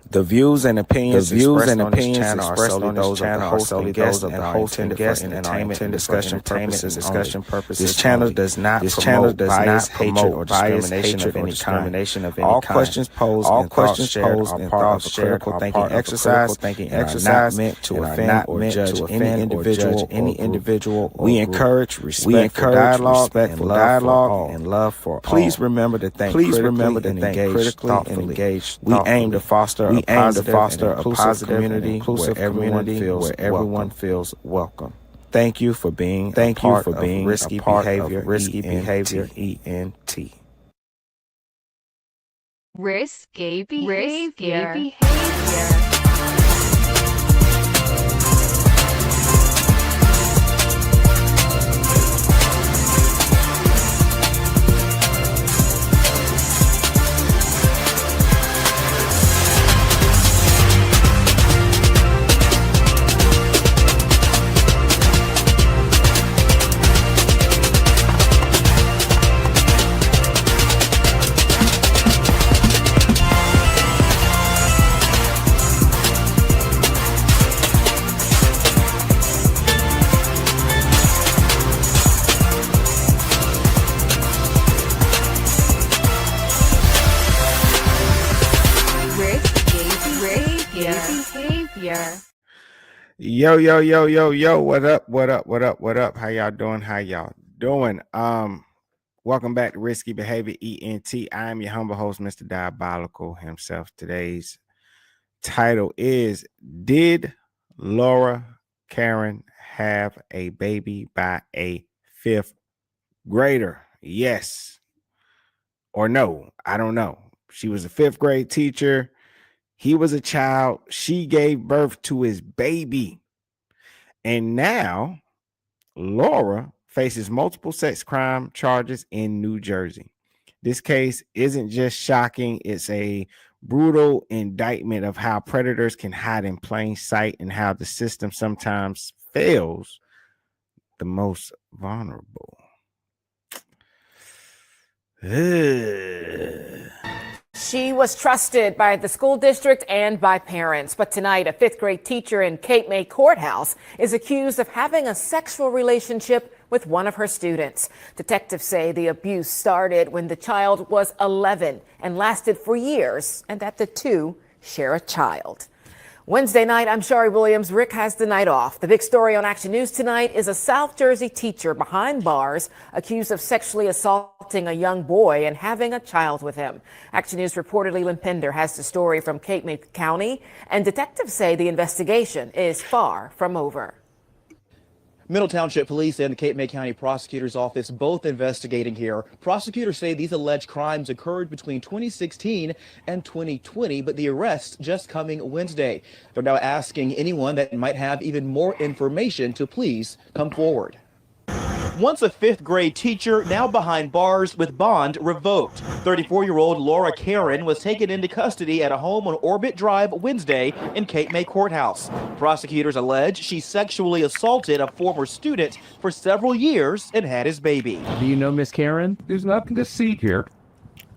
The views and opinions expressed on this channel are solely those of the host and guests and host and guests and entertainment and discussion purposes. This channel does not promote bias, hatred, or discrimination of any kind. All questions posed and thoughts shared are part of critical thinking exercise and are not meant to offend or judge any individual. We encourage respectful dialogue and love for all. Please remember to think critically and engage. We aim to foster a positive community where everyone feels welcome. Thank you for being a part of Risky Behavior ENT. Risky behavior. Yo, what up? How y'all doing? Welcome back to Risky Behavior ENT. I am your humble host, Mr. Diabolical himself. Today's title is, did Laura Caron have a baby by a fifth grader? Yes or no? I don't know. She was a fifth grade teacher. He was a child. She gave birth to his baby. And now Laura faces multiple sex crime charges in New Jersey. This case isn't just shocking. It's a brutal indictment of how predators can hide in plain sight and how the system sometimes fails the most vulnerable. She was trusted by the school district and by parents. But tonight, a fifth grade teacher in Cape May Courthouse is accused of having a sexual relationship with one of her students. Detectives say the abuse started when the child was 11 and lasted for years, and that the two share a child. Wednesday night, I'm Shari Williams. Rick has the night off. The big story on Action News tonight is a South Jersey teacher behind bars accused of sexually assaulting a young boy and having a child with him. Action News reporter Leland Pender has the story from Cape May County, and detectives say the investigation is far from over. Middle Township Police and the Cape May County Prosecutor's Office both investigating here. Prosecutors say these alleged crimes occurred between 2016 and 2020, but the arrests just coming Wednesday. They're now asking anyone that might have even more information to please come forward. Once a fifth grade teacher, now behind bars with bond revoked. 34-year-old Laura Caron was taken into custody at a home on Orbit Drive Wednesday in Cape May Courthouse. Prosecutors allege she sexually assaulted a former student for several years and had his baby. Do you know Miss Caron? There's nothing to see here.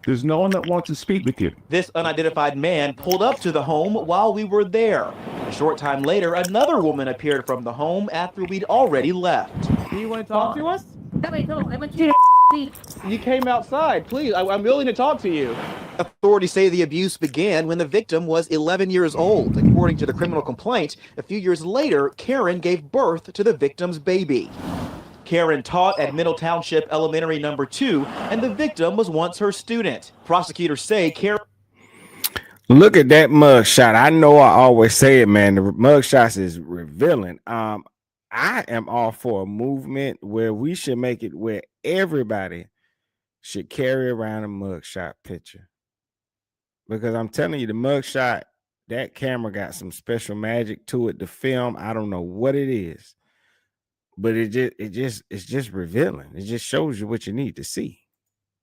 There's no one that wants to speak with you. This unidentified man pulled up to the home while we were there. A short time later, another woman appeared from the home after we'd already left. Do you want to talk to us? No, wait, no, I want you to You came outside. Please, I'm willing to talk to you. Authorities say the abuse began when the victim was 11 years old. According to the criminal complaint, a few years later, Caron gave birth to the victim's baby. Caron taught at Middle Township Elementary No. 2, and the victim was once her student. Prosecutors say Caron... Look at that mugshot. I know I always say it, man. The mugshots is revealing. I am all for a movement where we should make it where everybody should carry around a mugshot picture. Because I'm telling you, the mugshot, that camera got some special magic to it. The film, I don't know what it is. But it's just revealing. It just shows you what you need to see.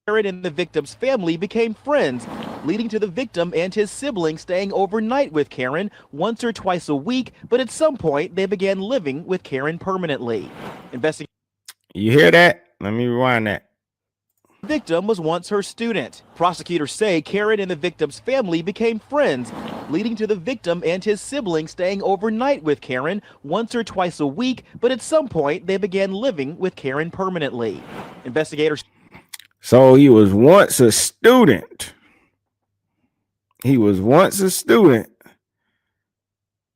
Caron and the victim's family became friends, leading to the victim and his siblings staying overnight with Caron once or twice a week, but at some point they began living with Caron permanently. You hear that? Let me rewind that. The victim was once her student. Prosecutors say Caron and the victim's family became friends, leading to the victim and his siblings staying overnight with Karen once or twice a week, but at some point they began living with Karen permanently. Investigators. So he was once a student.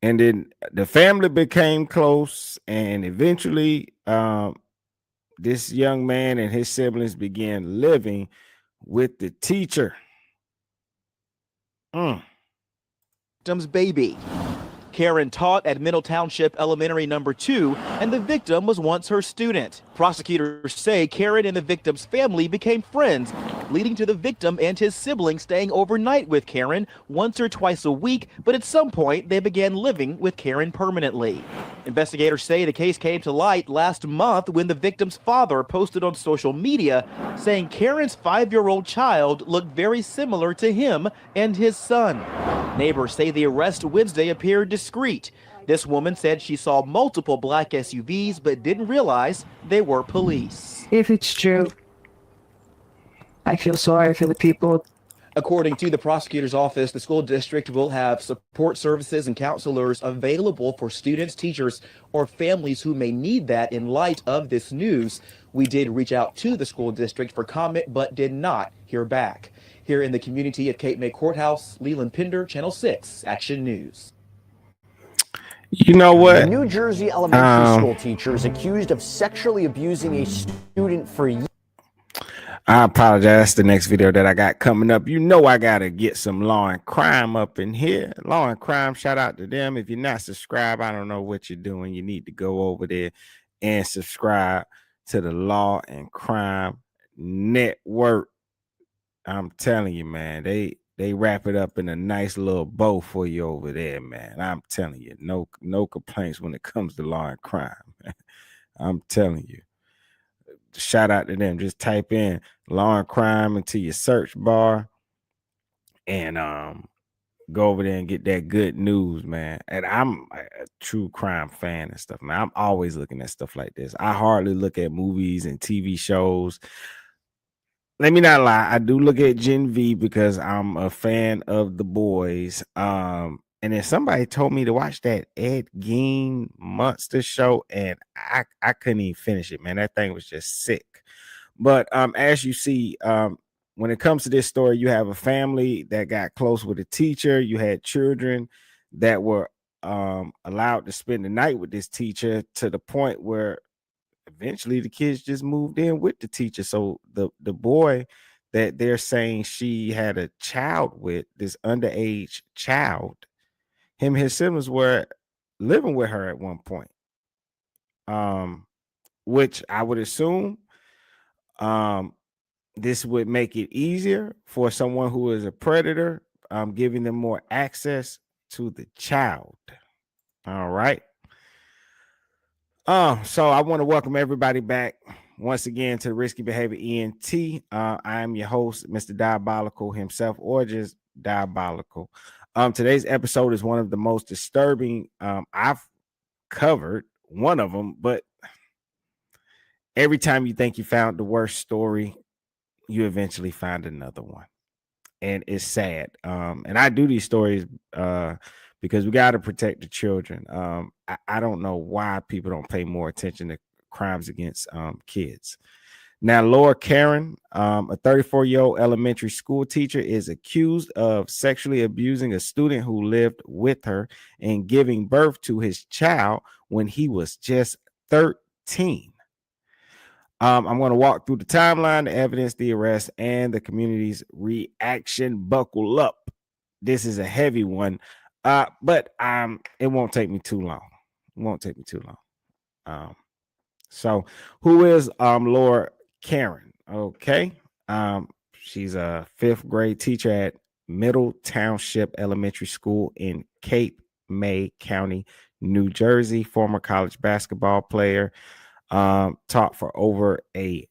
And then the family became close, and eventually this young man and his siblings began living with the teacher. Victim's baby. Karen taught at Middle Township Elementary number 2, and the victim was once her student. Prosecutors say Karen and the victim's family became friends, leading to the victim and his siblings staying overnight with Karen once or twice a week, but at some point they began living with Karen permanently. Investigators say the case came to light last month when the victim's father posted on social media saying Karen's 5-year-old child looked very similar to him and his son. Neighbors say the arrest Wednesday appeared discreet. This woman said she saw multiple black SUVs but didn't realize they were police. If it's true, I feel sorry for the people. According to the prosecutor's office, the school district will have support services and counselors available for students, teachers, or families who may need that in light of this news. We did reach out to the school district for comment, but did not hear back. Here in the community at Cape May Courthouse, Leland Pinder, Channel 6, Action News. You know what? A New Jersey elementary school teacher is accused of sexually abusing a student for years. I apologize. That's the next video that I got coming up. You know I got to get some law and crime up in here. Law and crime, shout out to them. If you're not subscribed, I don't know what you're doing. You need to go over there and subscribe to the Law and Crime Network. I'm telling you, man, they wrap it up in a nice little bow for you over there, man. I'm telling you, no complaints when it comes to law and crime. I'm telling you. Shout out to them. Just type in law and crime into your search bar and go over there and get that good news, man. And I'm a true crime fan and stuff, man. I'm always looking at stuff like this. I hardly look at movies and TV shows. Let me not lie. I do look at Gen V because I'm a fan of The Boys. And then somebody told me to watch that Ed Gein monster show, and I couldn't even finish it, man. That thing was just sick. But as you see, when it comes to this story, you have a family that got close with a teacher. You had children that were allowed to spend the night with this teacher to the point where eventually the kids just moved in with the teacher. So the boy that they're saying she had a child with, this underage child, him and his siblings were living with her at one point, which I would assume this would make it easier for someone who is a predator, giving them more access to the child. All right. So I want to welcome everybody back once again to the Risky Behavior ENT. I am your host, Mr. Diabolical himself, or just Diabolical. Today's episode is one of the most disturbing I've covered, one of them, but every time you think you found the worst story, you eventually find another one. And it's sad. And I do these stories because we got to protect the children. I don't know why people don't pay more attention to crimes against kids. Now, Laura Caron, a 34-year-old elementary school teacher, is accused of sexually abusing a student who lived with her and giving birth to his child when he was just 13. I'm going to walk through the timeline, the evidence, the arrest, and the community's reaction. Buckle up. This is a heavy one, but it won't take me too long. It won't take me too long. So who is Laura Caron? Okay. She's a 5th grade teacher at Middle Township Elementary School in Cape May County, New Jersey. Former college basketball player. Taught for over a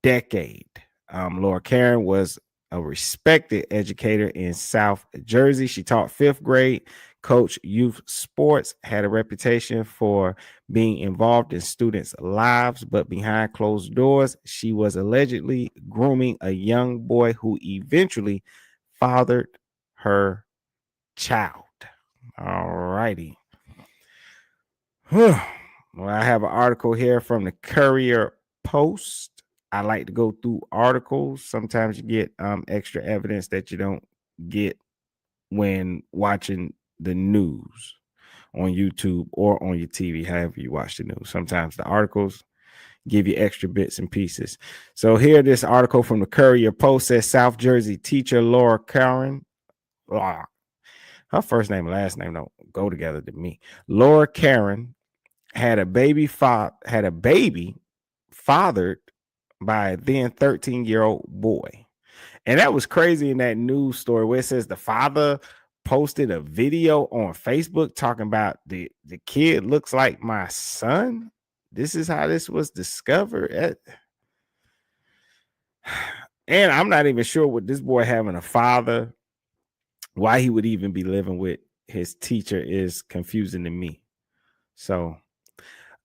decade. Laura Caron was a respected educator in South Jersey. She taught 5th grade, coached youth sports, had a reputation for being involved in students' lives, but behind closed doors, she was allegedly grooming a young boy who eventually fathered her child. All righty. Well, I have an article here from the Courier Post. I like to go through articles. Sometimes you get extra evidence that you don't get when watching the news on YouTube or on your TV, however you watch the news. Sometimes the articles give you extra bits and pieces. So here, this article from the Courier Post says South Jersey teacher Laura Caron, her first name and last name don't go together to me. Laura Caron had a baby fathered by a then 13-year-old boy. And that was crazy in that news story where it says the father posted a video on Facebook talking about the kid looks like my son. This is how this was discovered. And I'm not even sure what this boy having a father, why he would even be living with his teacher is confusing to me. So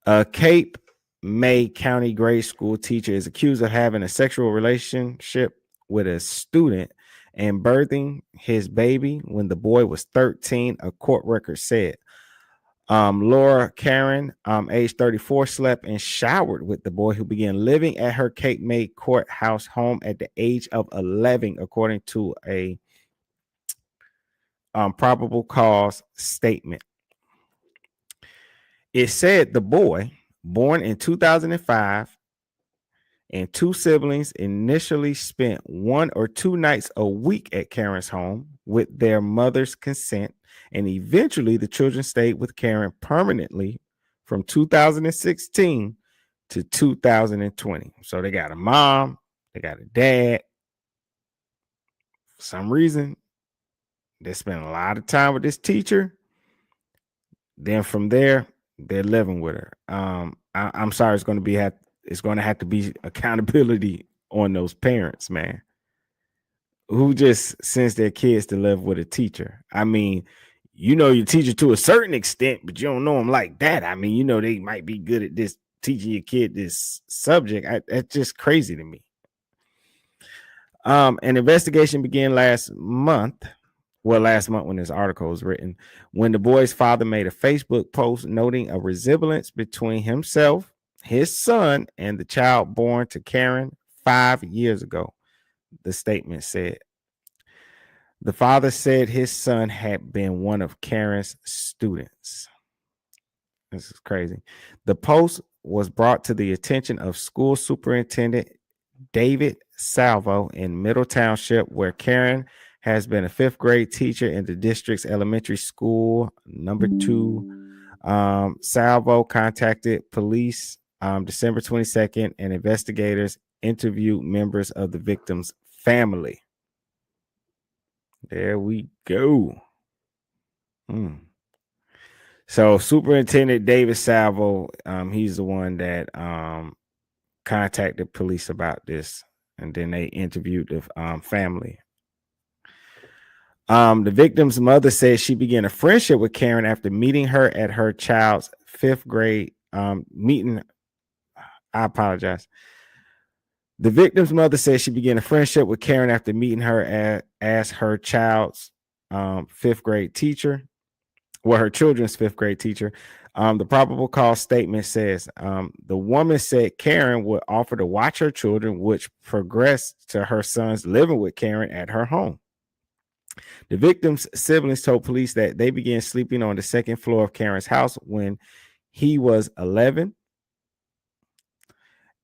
a Cape May County grade school teacher is accused of having a sexual relationship with a student and birthing his baby when the boy was 13, a court record said. Laura Caron, age 34, slept and showered with the boy who began living at her Cape May courthouse home at the age of 11, according to a probable cause statement. It said the boy, born in 2005, and two siblings initially spent 1 or 2 nights a week at Karen's home with their mother's consent, and eventually the children stayed with Karen permanently from 2016 to 2020. So they got a mom, they got a dad. For some reason, they spent a lot of time with this teacher. Then from there, they're living with her. I'm sorry, it's going to have to be accountability on those parents, man, who just sends their kids to live with a teacher. I mean, you know your teacher to a certain extent, but you don't know them like that. I mean, you know they might be good at this, teaching your kid this subject. That's just crazy to me. An investigation began last month. Well, last month when this article was written, when the boy's father made a Facebook post noting a resemblance between himself, his son, and the child born to Karen 5 years ago, the statement said. The father said his son had been one of Karen's students. This is crazy. The post was brought to the attention of school superintendent David Salvo in Middle Township, where Karen has been a 5th grade teacher in the district's elementary school, number 2. Salvo contacted police December 22nd, and investigators interviewed members of the victim's family. There we go. So Superintendent David Salvo, he's the one that contacted police about this, and then they interviewed the family. The victim's mother said she began a friendship with Karen after meeting her at her child's 5th grade meeting. I apologize. The victim's mother said she began a friendship with Karen after meeting her as her child's 5th grade teacher. Well, her children's 5th grade teacher. The probable cause statement says the woman said Karen would offer to watch her children, which progressed to her sons living with Karen at her home. The victim's siblings told police that they began sleeping on the 2nd floor of Karen's house when he was 11,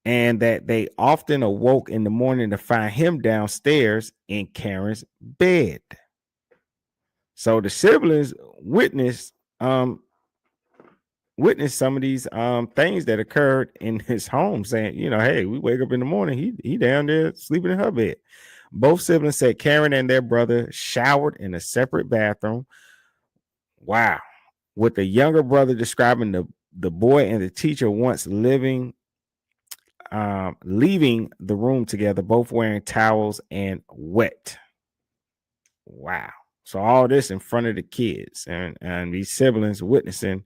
and that they often awoke in the morning to find him downstairs in Karen's bed. So the siblings witnessed some of these things that occurred in his home, saying, you know, hey, we wake up in the morning, he down there sleeping in her bed. Both siblings said Karen and their brother showered in a separate bathroom. Wow. With the younger brother describing the boy and the teacher once leaving the room together, both wearing towels and wet. Wow. So all this in front of the kids, and these siblings witnessing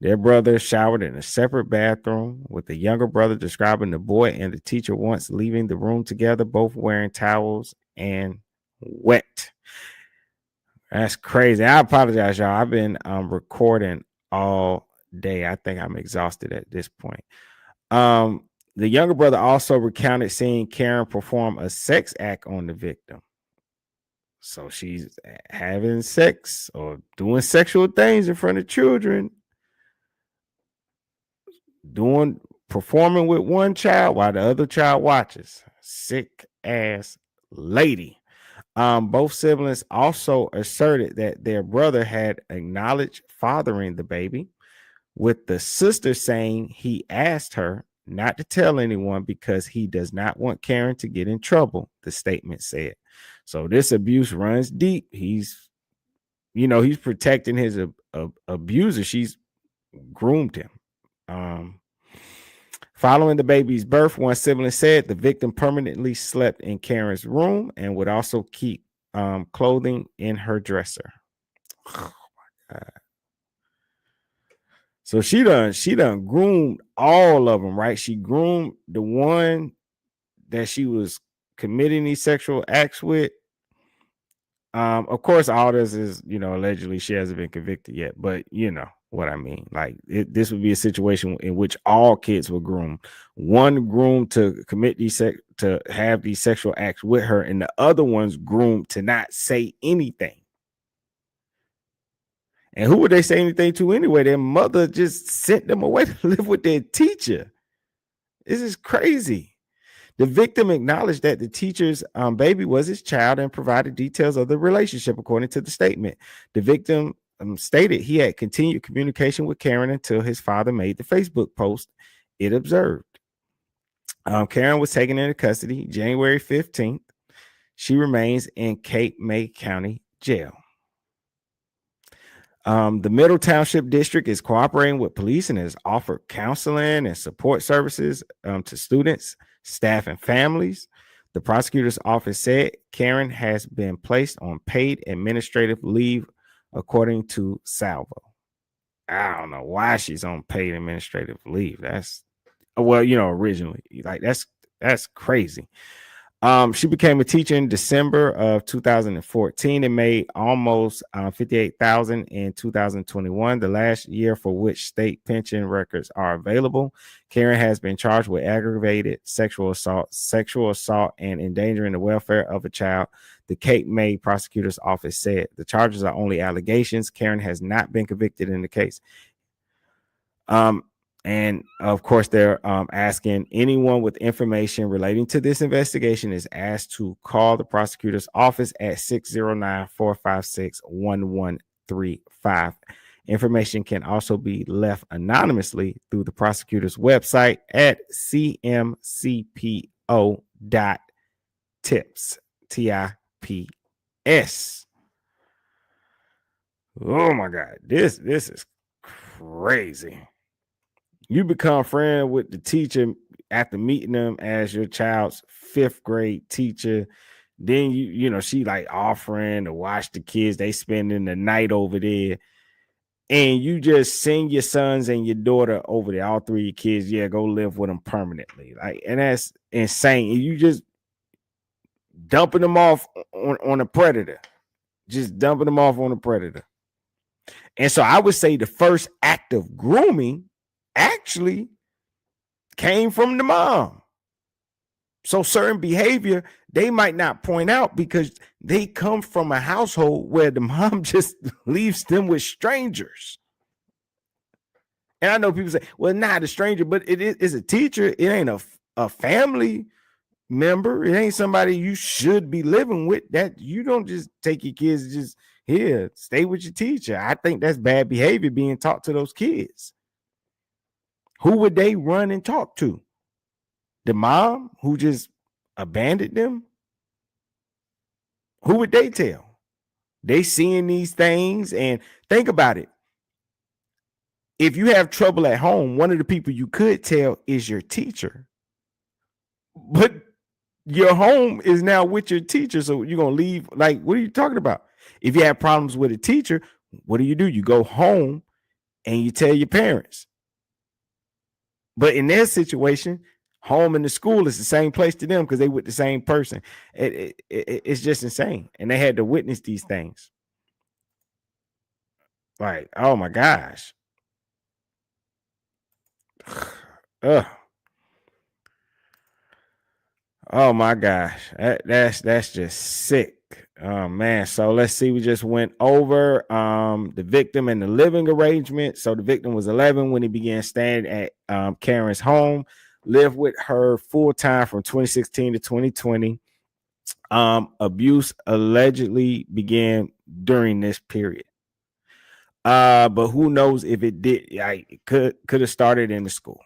their brother showered in a separate bathroom, with the younger brother describing the boy and the teacher once leaving the room together, both wearing towels and wet. That's crazy. I apologize, y'all. I've been recording all day. I think I'm exhausted at this point. The younger brother also recounted seeing Karen perform a sex act on the victim. So she's having sex or doing sexual things in front of children, performing with one child while the other child watches. Sick ass lady. Both siblings also asserted that their brother had acknowledged fathering the baby, with the sister saying he asked her not to tell anyone because he does not want Karen to get in trouble, the statement said. So this abuse runs deep. He's protecting his abuser. She's groomed him. Following the baby's birth, one sibling said the victim permanently slept in Karen's room and would also keep clothing in her dresser. Oh my God. So she done groomed all of them, right? She groomed the one that she was committing these sexual acts with. Of course, all this is, allegedly she hasn't been convicted yet, but you know what I mean. Like this would be a situation in which all kids were groomed. One groomed to commit to have these sexual acts with her, and the other one's groomed to not say anything. And who would they say anything to anyway? Their mother just sent them away to live with their teacher. This is crazy. The victim acknowledged that the teacher's baby was his child and provided details of the relationship, according to the statement. The victim stated he had continued communication with Karen until his father made the Facebook post it observed. Karen was taken into custody January 15th. She remains in Cape May County Jail. The Middle Township District is cooperating with police and has offered counseling and support services to students, staff, and families. The prosecutor's office said Karen has been placed on paid administrative leave, according to Salvo. I don't know why she's on paid administrative leave. That's originally, like that's crazy. She became a teacher in December of 2014 and made almost $58,000 in 2021, the last year for which state pension records are available. Karen has been charged with aggravated sexual assault, and endangering the welfare of a child. The Cape May prosecutor's office said the charges are only allegations. Karen has not been convicted in the case. And of course, they're asking anyone with information relating to this investigation is asked to call the prosecutor's office at 609-456-1135. Information can also be left anonymously through the prosecutor's website at cmcpo.tips. TIPS. Oh my God, this is crazy. You become friend with the teacher after meeting them as your child's 5th grade teacher. Then she like offering to watch the kids. They spending the night over there. And you just send your sons and your daughter over there, all 3 of your kids. Yeah, go live with them permanently. And that's insane. You just dumping them off on a predator. Just dumping them off on a predator. And so I would say the first act of grooming actually came from the mom. So certain behavior they might not point out because they come from a household where the mom just leaves them with strangers. And I know people say, well, not a stranger, but it's a teacher. It ain't a family member. It ain't somebody you should be living with. That you don't just take your kids just here, stay with your teacher. I think that's bad behavior being taught to those kids. Who would they run and talk to? The mom who just abandoned them? Who would they tell? They seeing these things, and think about it. If you have trouble at home, one of the people you could tell is your teacher. But your home is now with your teacher, so you're going to leave. Like, what are you talking about? If you have problems with a teacher, what do? You go home and you tell your parents. But in their situation, home and the school is the same place to them because they with the same person. It's just insane. And they had to witness these things. Like, oh my gosh. Ugh. Oh my gosh. That's just sick. Oh man. So let's see. We just went over the victim and the living arrangement. So the victim was 11 when he began staying at Karen's home, lived with her full time from 2016 to 2020. Abuse allegedly began during this period. But who knows if it did? It could have started in the school.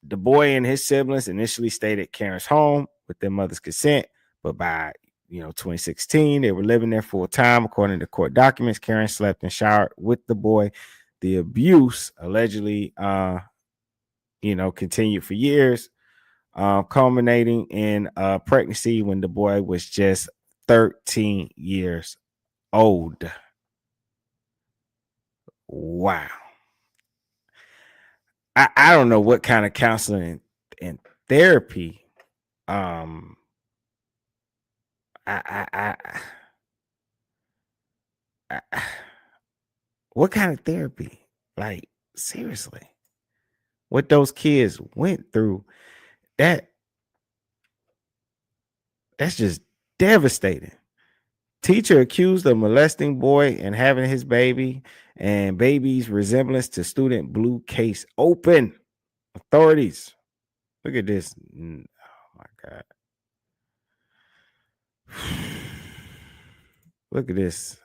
The boy and his siblings initially stayed at Karen's home with their mother's consent, but by 2016, they were living there full time. According to court documents, Karen slept and showered with the boy. The abuse allegedly continued for years, culminating in a pregnancy when the boy was just 13 years old. Wow. I don't know what kind of counseling and therapy what kind of therapy? Like, seriously, what those kids went through, that's just devastating. Teacher accused of molesting boy and having his baby, and baby's resemblance to student blew case open. Authorities, look at this. Oh my God. Look at this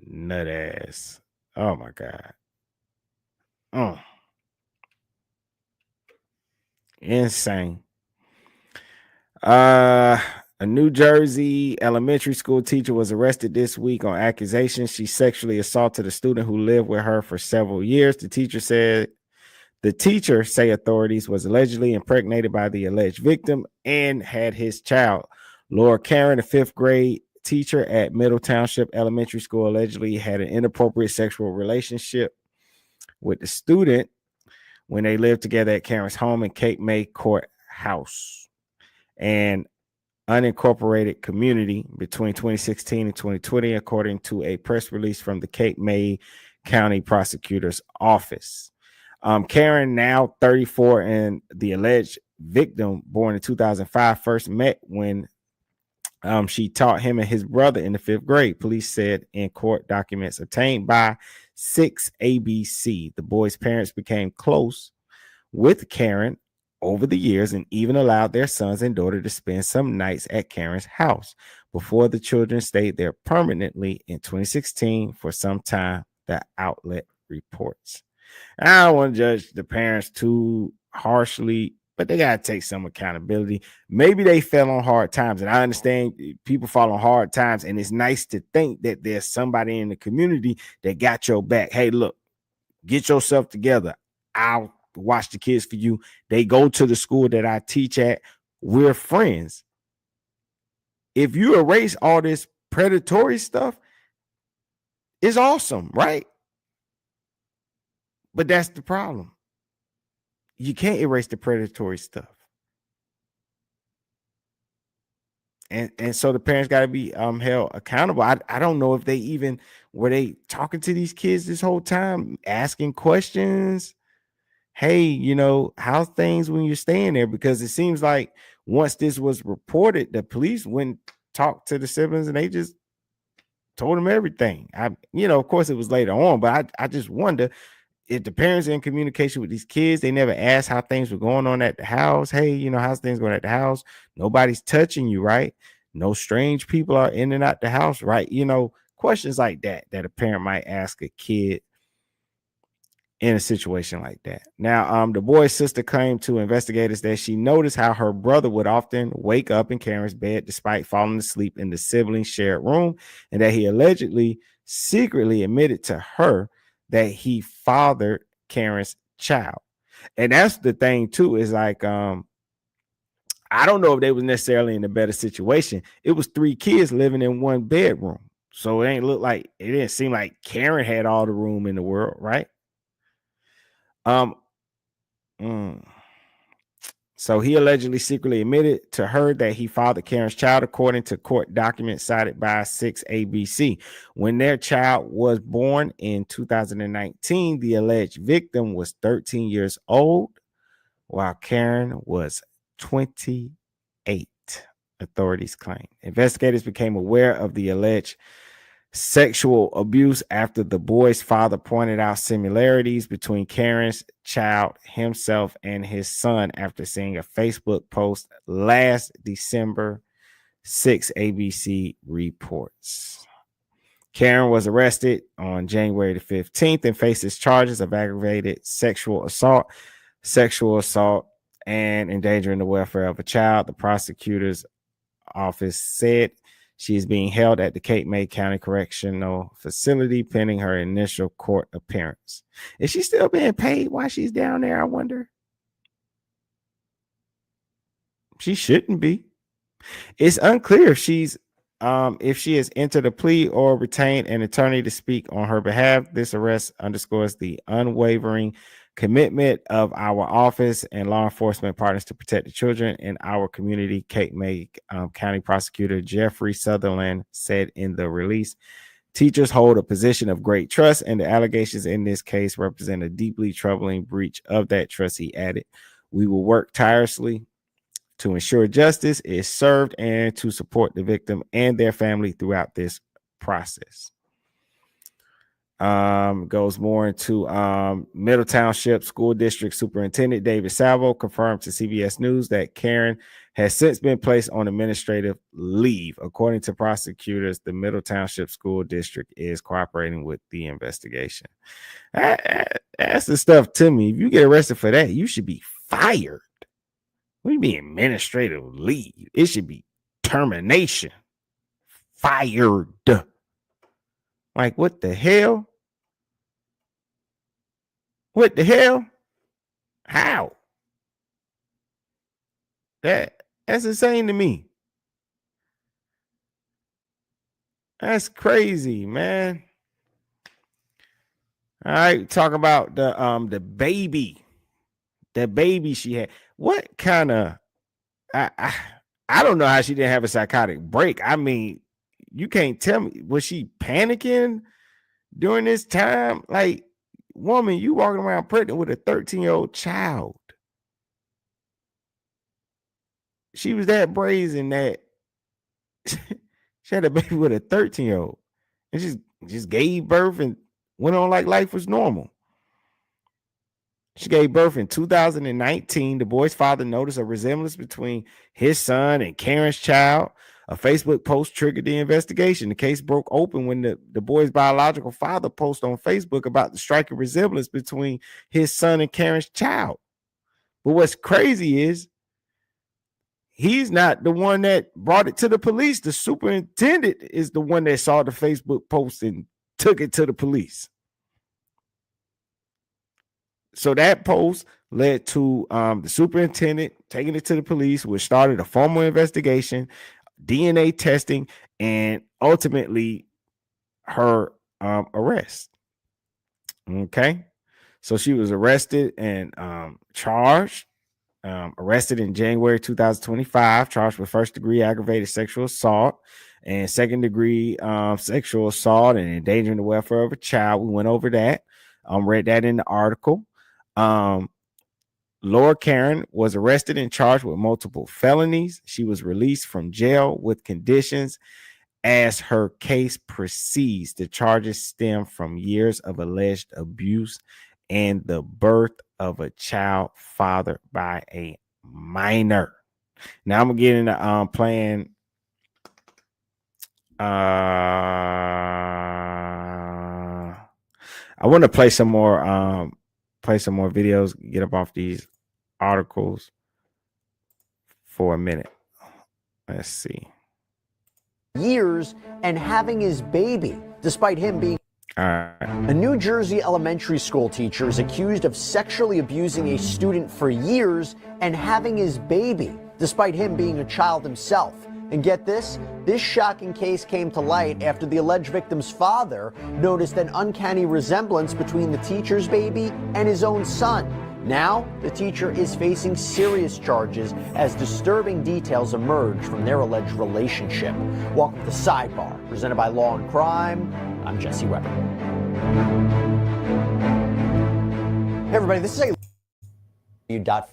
nut ass. Oh my God. Oh. Insane. A New Jersey elementary school teacher was arrested this week on accusations she sexually assaulted a student who lived with her for several years. The teacher, say authorities, was allegedly impregnated by the alleged victim and had his child. Laura Caron, a fifth grade teacher at Middle Township Elementary School, allegedly had an inappropriate sexual relationship with the student when they lived together at Karen's home in Cape May Courthouse, an unincorporated community, between 2016 and 2020, according to a press release from the Cape May County Prosecutor's Office. Karen, now 34, and the alleged victim, born in 2005, first met when she taught him and his brother in the fifth grade. Police said in court documents obtained by 6 ABC. The boy's parents became close with Karen over the years and even allowed their sons and daughter to spend some nights at Karen's house before the children stayed there permanently in 2016 for some time, the outlet reports. I don't want to judge the parents too harshly, but they got to take some accountability. Maybe they fell on hard times, and I understand people fall on hard times, and it's nice to think that there's somebody in the community that got your back. Hey, look, get yourself together. I'll watch the kids for you. They go to the school that I teach at. We're friends. If you erase all this predatory stuff, it's awesome, right? But that's the problem. You can't erase the predatory stuff. And so the parents got to be held accountable. I don't know if they even were they talking to these kids this whole time, asking questions. Hey, how's things when you're staying there? Because it seems like once this was reported, the police went talked to the siblings and they just told them everything. Of course it was later on, but I just wonder if the parents are in communication with these kids. They never asked how things were going on at the house. Hey, how's things going at the house? Nobody's touching you, right? No strange people are in and out the house, right? Questions like that a parent might ask a kid in a situation like that. Now, the boy's sister claimed to investigators that she noticed how her brother would often wake up in Karen's bed despite falling asleep in the siblings' shared room, and that he allegedly secretly admitted to her that he fathered Karen's child. And that's the thing too, is like, I don't know if they was necessarily in a better situation. It was 3 kids living in one bedroom. So it didn't seem like Karen had all the room in the world, right? So he allegedly secretly admitted to her that he fathered Karen's child, according to court documents cited by 6 ABC. When their child was born in 2019, the alleged victim was 13 years old, while Karen was 28, authorities claim. Investigators became aware of the alleged sexual abuse after the boy's father pointed out similarities between Karen's child, himself, and his son after seeing a Facebook post last December, 6 ABC reports. Karen was arrested on January the 15th and faces charges of aggravated sexual assault, and endangering the welfare of a child. The prosecutor's office said she is being held at the Cape May County Correctional Facility pending her initial court appearance. Is she still being paid while she's down there, I wonder? She shouldn't be. It's unclear if she has entered a plea or retained an attorney to speak on her behalf. This arrest underscores the unwavering commitment of our office and law enforcement partners to protect the children in our community, Cape May County Prosecutor Jeffrey Sutherland said in the release. Teachers hold a position of great trust, and the allegations in this case represent a deeply troubling breach of that trust, he added. We will work tirelessly to ensure justice is served and to support the victim and their family throughout this process. Goes more into Middle Township School District Superintendent David Salvo confirmed to CBS News that Karen has since been placed on administrative leave. According to prosecutors, the Middle Township School District is cooperating with the investigation. That's the stuff to me. If you get arrested for that, you should be fired. What do you mean administrative leave? It should be termination. Fired. Like, what the hell? What the hell? How? That's insane to me. That's crazy, man. All right, talk about the baby. The baby she had. What kind of I don't know how she didn't have a psychotic break. I mean, you can't tell me, was she panicking during this time? Like, woman, you walking around pregnant with a 13-year-old child. She was that brazen that she had a baby with a 13-year-old and just gave birth and went on like life was normal. She gave birth in 2019. The boy's father noticed a resemblance between his son and Karen's child. A Facebook post triggered the investigation. The case broke open when the boy's biological father posted on Facebook about the striking resemblance between his son and Karen's child. But what's crazy is he's not the one that brought it to the police. The superintendent is the one that saw the Facebook post and took it to the police. So that post led to the superintendent taking it to the police, which started a formal investigation, DNA testing, and ultimately her arrest. Okay. So she was arrested and charged, arrested in January 2025, charged with first-degree aggravated sexual assault and second-degree sexual assault and endangering the welfare of a child. We went over that. Read that in the article. Laura Caron was arrested and charged with multiple felonies. She was released from jail with conditions as her case proceeds. The charges stem from years of alleged abuse and the birth of a child fathered by a minor. Now I'm gonna get into playing I want to play some more videos, get up off these articles for a minute. Let's see. Years and having his baby, despite him being All right. a New Jersey elementary school teacher is accused of sexually abusing a student for years and having his baby, despite him being a child himself. And get this shocking case came to light after the alleged victim's father noticed an uncanny resemblance between the teacher's baby and his own son. Now, the teacher is facing serious charges as disturbing details emerge from their alleged relationship. Welcome to Sidebar, presented by Law and Crime. I'm Jesse Weber. Hey everybody, this is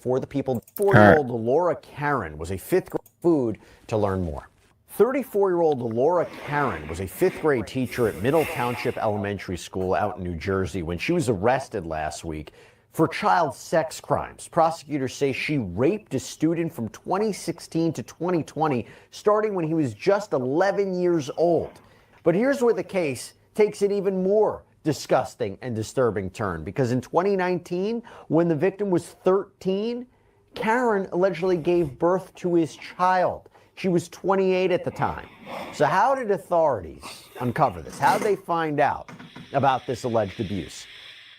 for the people. 4-year-old Laura Caron was a fifth grade food to learn more. 34-year-old Laura Caron was a fifth grade teacher at Middle Township Elementary School out in New Jersey when she was arrested last week for child sex crimes. Prosecutors say she raped a student from 2016 to 2020, starting when he was just 11 years old. But here's where the case takes an even more disgusting and disturbing turn, because in 2019, when the victim was 13, Caron allegedly gave birth to his child. She was 28 at the time. So how did authorities uncover this? How did they find out about this alleged abuse?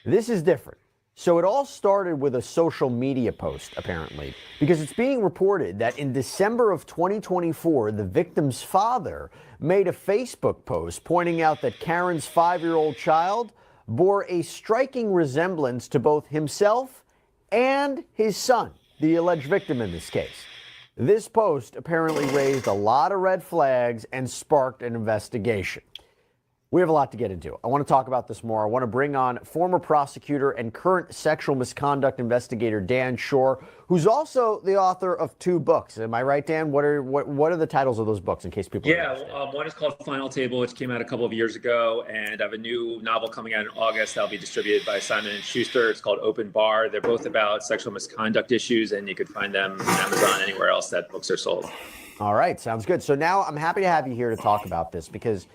This is different. So it all started with a social media post, apparently, because it's being reported that in December of 2024, the victim's father made a Facebook post pointing out that Caron's 5-year-old child bore a striking resemblance to both himself and his son, the alleged victim in this case. This post apparently raised a lot of red flags and sparked an investigation. We have a lot to get into. I want to talk about this more. I want to bring on former prosecutor and current sexual misconduct investigator Dan Shore, who's also the author of 2 books. Am I right, Dan? What are the titles of those books, in case people? One is called Final Table, which came out a couple of years ago, and I have a new novel coming out in August that'll be distributed by Simon & Schuster. It's called Open Bar. They're both about sexual misconduct issues, and you could find them on Amazon, anywhere else that books are sold. All right, sounds good. So now I'm happy to have you here to talk about this, because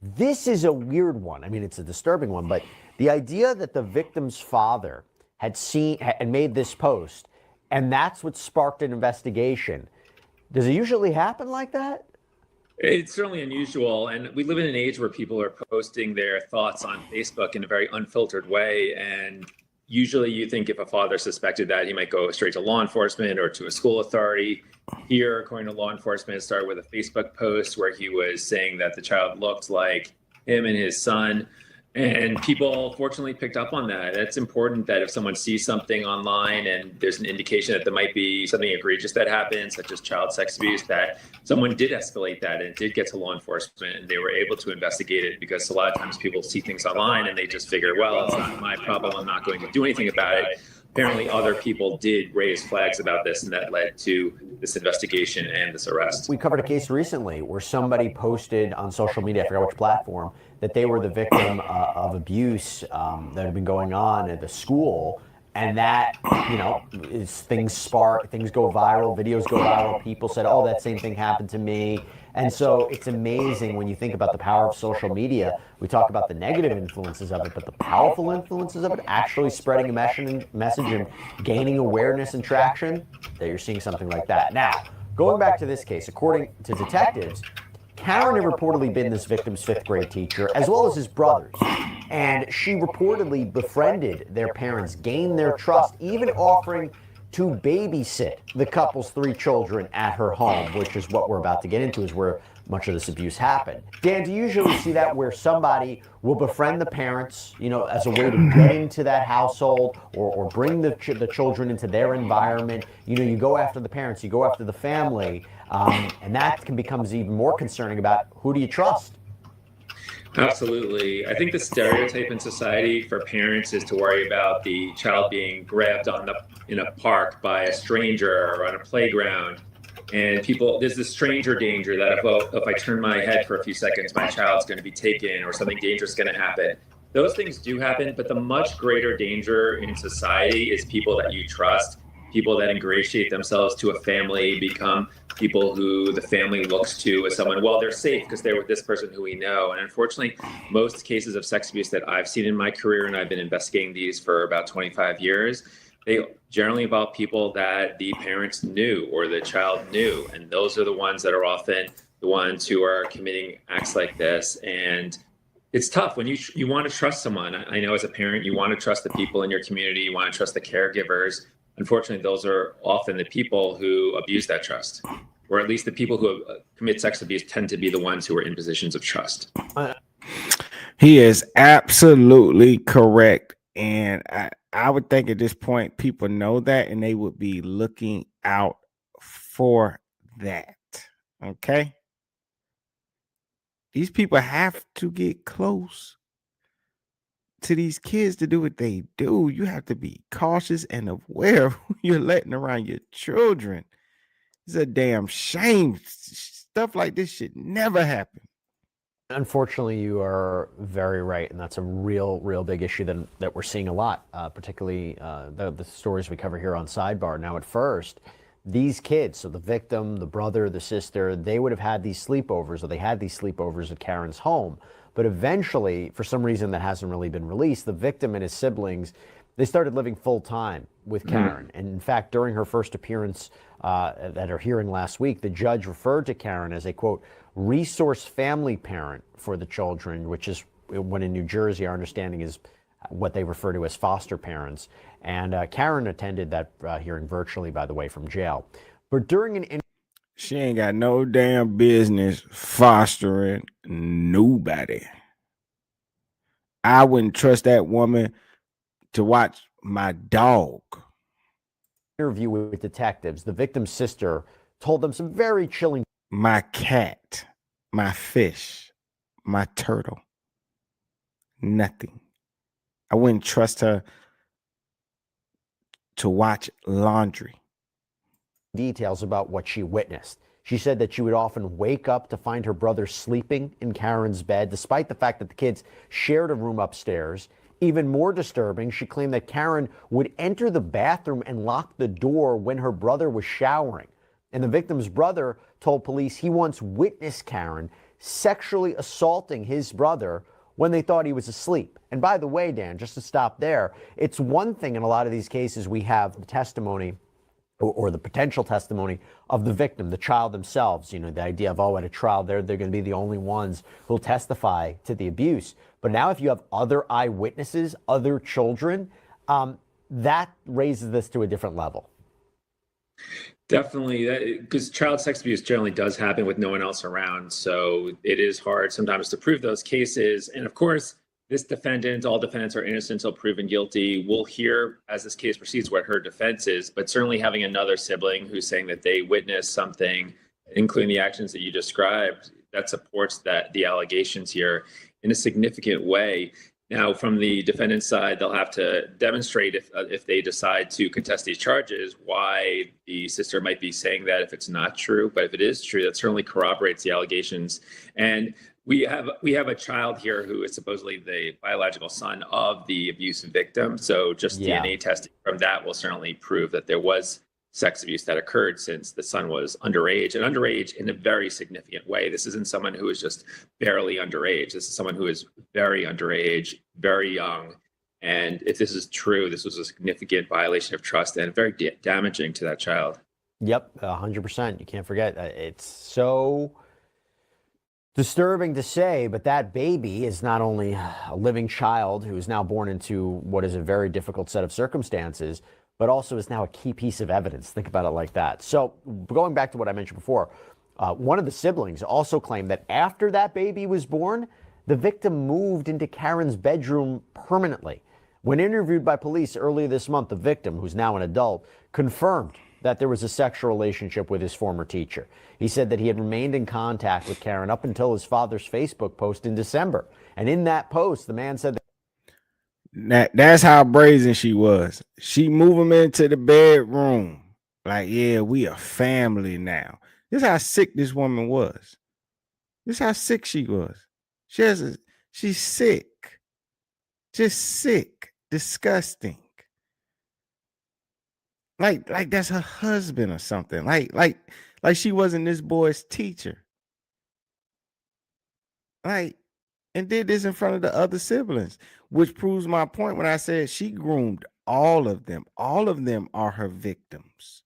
this is a weird one. I mean, it's a disturbing one, but the idea that the victim's father had seen and made this post, and that's what sparked an investigation. Does it usually happen like that? It's certainly unusual, and we live in an age where people are posting their thoughts on Facebook in a very unfiltered way, and usually you think if a father suspected that, he might go straight to law enforcement or to a school authority. Here, according to law enforcement, it started with a Facebook post where he was saying that the child looked like him and his son. And people fortunately picked up on that. It's important that if someone sees something online and there's an indication that there might be something egregious that happened, such as child sex abuse, that someone did escalate that and it did get to law enforcement and they were able to investigate it, because a lot of times people see things online and they just figure, well, it's not my problem, I'm not going to do anything about it. Apparently other people did raise flags about this, and that led to this investigation and this arrest. We covered a case recently where somebody posted on social media, I forgot which platform, that they were the victim of abuse that had been going on at the school. And that, is things go viral, videos go viral. People said, oh, that same thing happened to me. And so it's amazing when you think about the power of social media. We talk about the negative influences of it, but the powerful influences of it, actually spreading a message and gaining awareness and traction, that you're seeing something like that. Now, going back to this case, according to detectives, Caron had reportedly been this victim's 5th grade teacher, as well as his brothers. And she reportedly befriended their parents, gained their trust, even offering to babysit the couple's 3 children at her home, which is what we're about to get into, is where much of this abuse happened. Dan, do you usually see that where somebody will befriend the parents, as a way to get into that household or bring the children into their environment? You go after the parents, you go after the family, and that becomes even more concerning about who do you trust? Absolutely. I think the stereotype in society for parents is to worry about the child being grabbed in a park by a stranger or on a playground. And there's this stranger danger that if I turn my head for a few seconds, my child's going to be taken or something dangerous is going to happen. Those things do happen, but the much greater danger in society is people that you trust. People that ingratiate themselves to a family become people who the family looks to as someone, well, they're safe because they're with this person who we know. And unfortunately, most cases of sex abuse that I've seen in my career, and I've been investigating these for about 25 years, they generally involve people that the parents knew or the child knew. And those are the ones that are often the ones who are committing acts like this. And it's tough when you want to trust someone. I know as a parent, you want to trust the people in your community, you want to trust the caregivers. Unfortunately, those are often the people who abuse that trust, or at least the people who commit sex abuse tend to be the ones who are in positions of trust. He is absolutely correct. And I would think at this point people know that and they would be looking out for that. Okay? These people have to get close to these kids to do what they do. You have to be cautious and aware of who you're letting around your children. It's a damn shame. Stuff like this should never happen. Unfortunately, you are very right, and that's a real big issue that we're seeing a lot, particularly the stories we cover here on Sidebar. Now, at first, these kids, so the victim, the brother, the sister, they would have had these sleepovers, or they had these sleepovers at Karen's home. But eventually, for some reason that hasn't really been released, the victim and his siblings, they started living full-time with Karen. And in fact, during her first appearance at her hearing last week, the judge referred to Karen as a, quote, resource family parent for the children, which is, when in New Jersey, our understanding is what they refer to as foster parents. And Karen attended that hearing virtually, by the way, from jail. But during an She ain't got no damn business fostering nobody. I wouldn't trust that woman to watch my dog. interview with detectives, the victim's sister told them some very chilling. My cat, my fish, my turtle. Nothing. I wouldn't trust her to watch laundry. Details about what she witnessed. She said that she would often wake up to find her brother sleeping in Karen's bed, despite the fact that the kids shared a room upstairs. Even more disturbing, she claimed that Karen would enter the bathroom and lock the door when her brother was showering. And the victim's brother told police he once witnessed Karen sexually assaulting his brother when they thought he was asleep. And by the way, Dan, just to stop there, it's one thing in a lot of these cases we have the testimony or the potential testimony of the victim, the child themselves. You know, the idea of, oh, at a trial, they're going to be the only ones who'll testify to the abuse. But now if you have other eyewitnesses, other children, that raises this to a different level. Definitely, because child sex abuse generally does happen with no one else around. So it is hard sometimes to prove those cases. And of course, this defendant, all defendants are innocent until proven guilty. We'll hear as this case proceeds what her defense is, but certainly having another sibling who's saying that they witnessed something, including the actions that you described, that supports that the allegations here in a significant way. Now, from the defendant's side, they'll have to demonstrate if they decide to contest these charges, why the sister might be saying that if it's not true. But if it is true, that certainly corroborates the allegations. And we have a child here who is supposedly the biological son of the abuse victim. So just DNA testing from that will certainly prove that there was sex abuse that occurred since the son was underage, and underage in a very significant way. This isn't someone who is just barely underage. This is someone who is very underage, very young. And if this is true, this was a significant violation of trust and very damaging to that child. Yep, 100%. You can't forget. It's so disturbing to say, but that baby is not only a living child who is now born into what is a very difficult set of circumstances, but also is now a key piece of evidence. Think about it like that. So going back to what I mentioned before, one of the siblings also claimed that after that baby was born, the victim moved into Karen's bedroom permanently. When interviewed by police earlier this month, the victim, who's now an adult, confirmed that there was a sexual relationship with his former teacher. He said that he had remained in contact with Karen up until his father's Facebook post in December. And in that post, the man said that's how brazen she was. She moved him into the bedroom. Like, yeah, we a family now. This is how sick this woman was. This is how sick she was. She's sick. Just sick. Disgusting. Like that's her husband or something. Like she wasn't this boy's teacher. Like, and did this in front of the other siblings, which proves my point when I said she groomed all of them. All of them are her victims.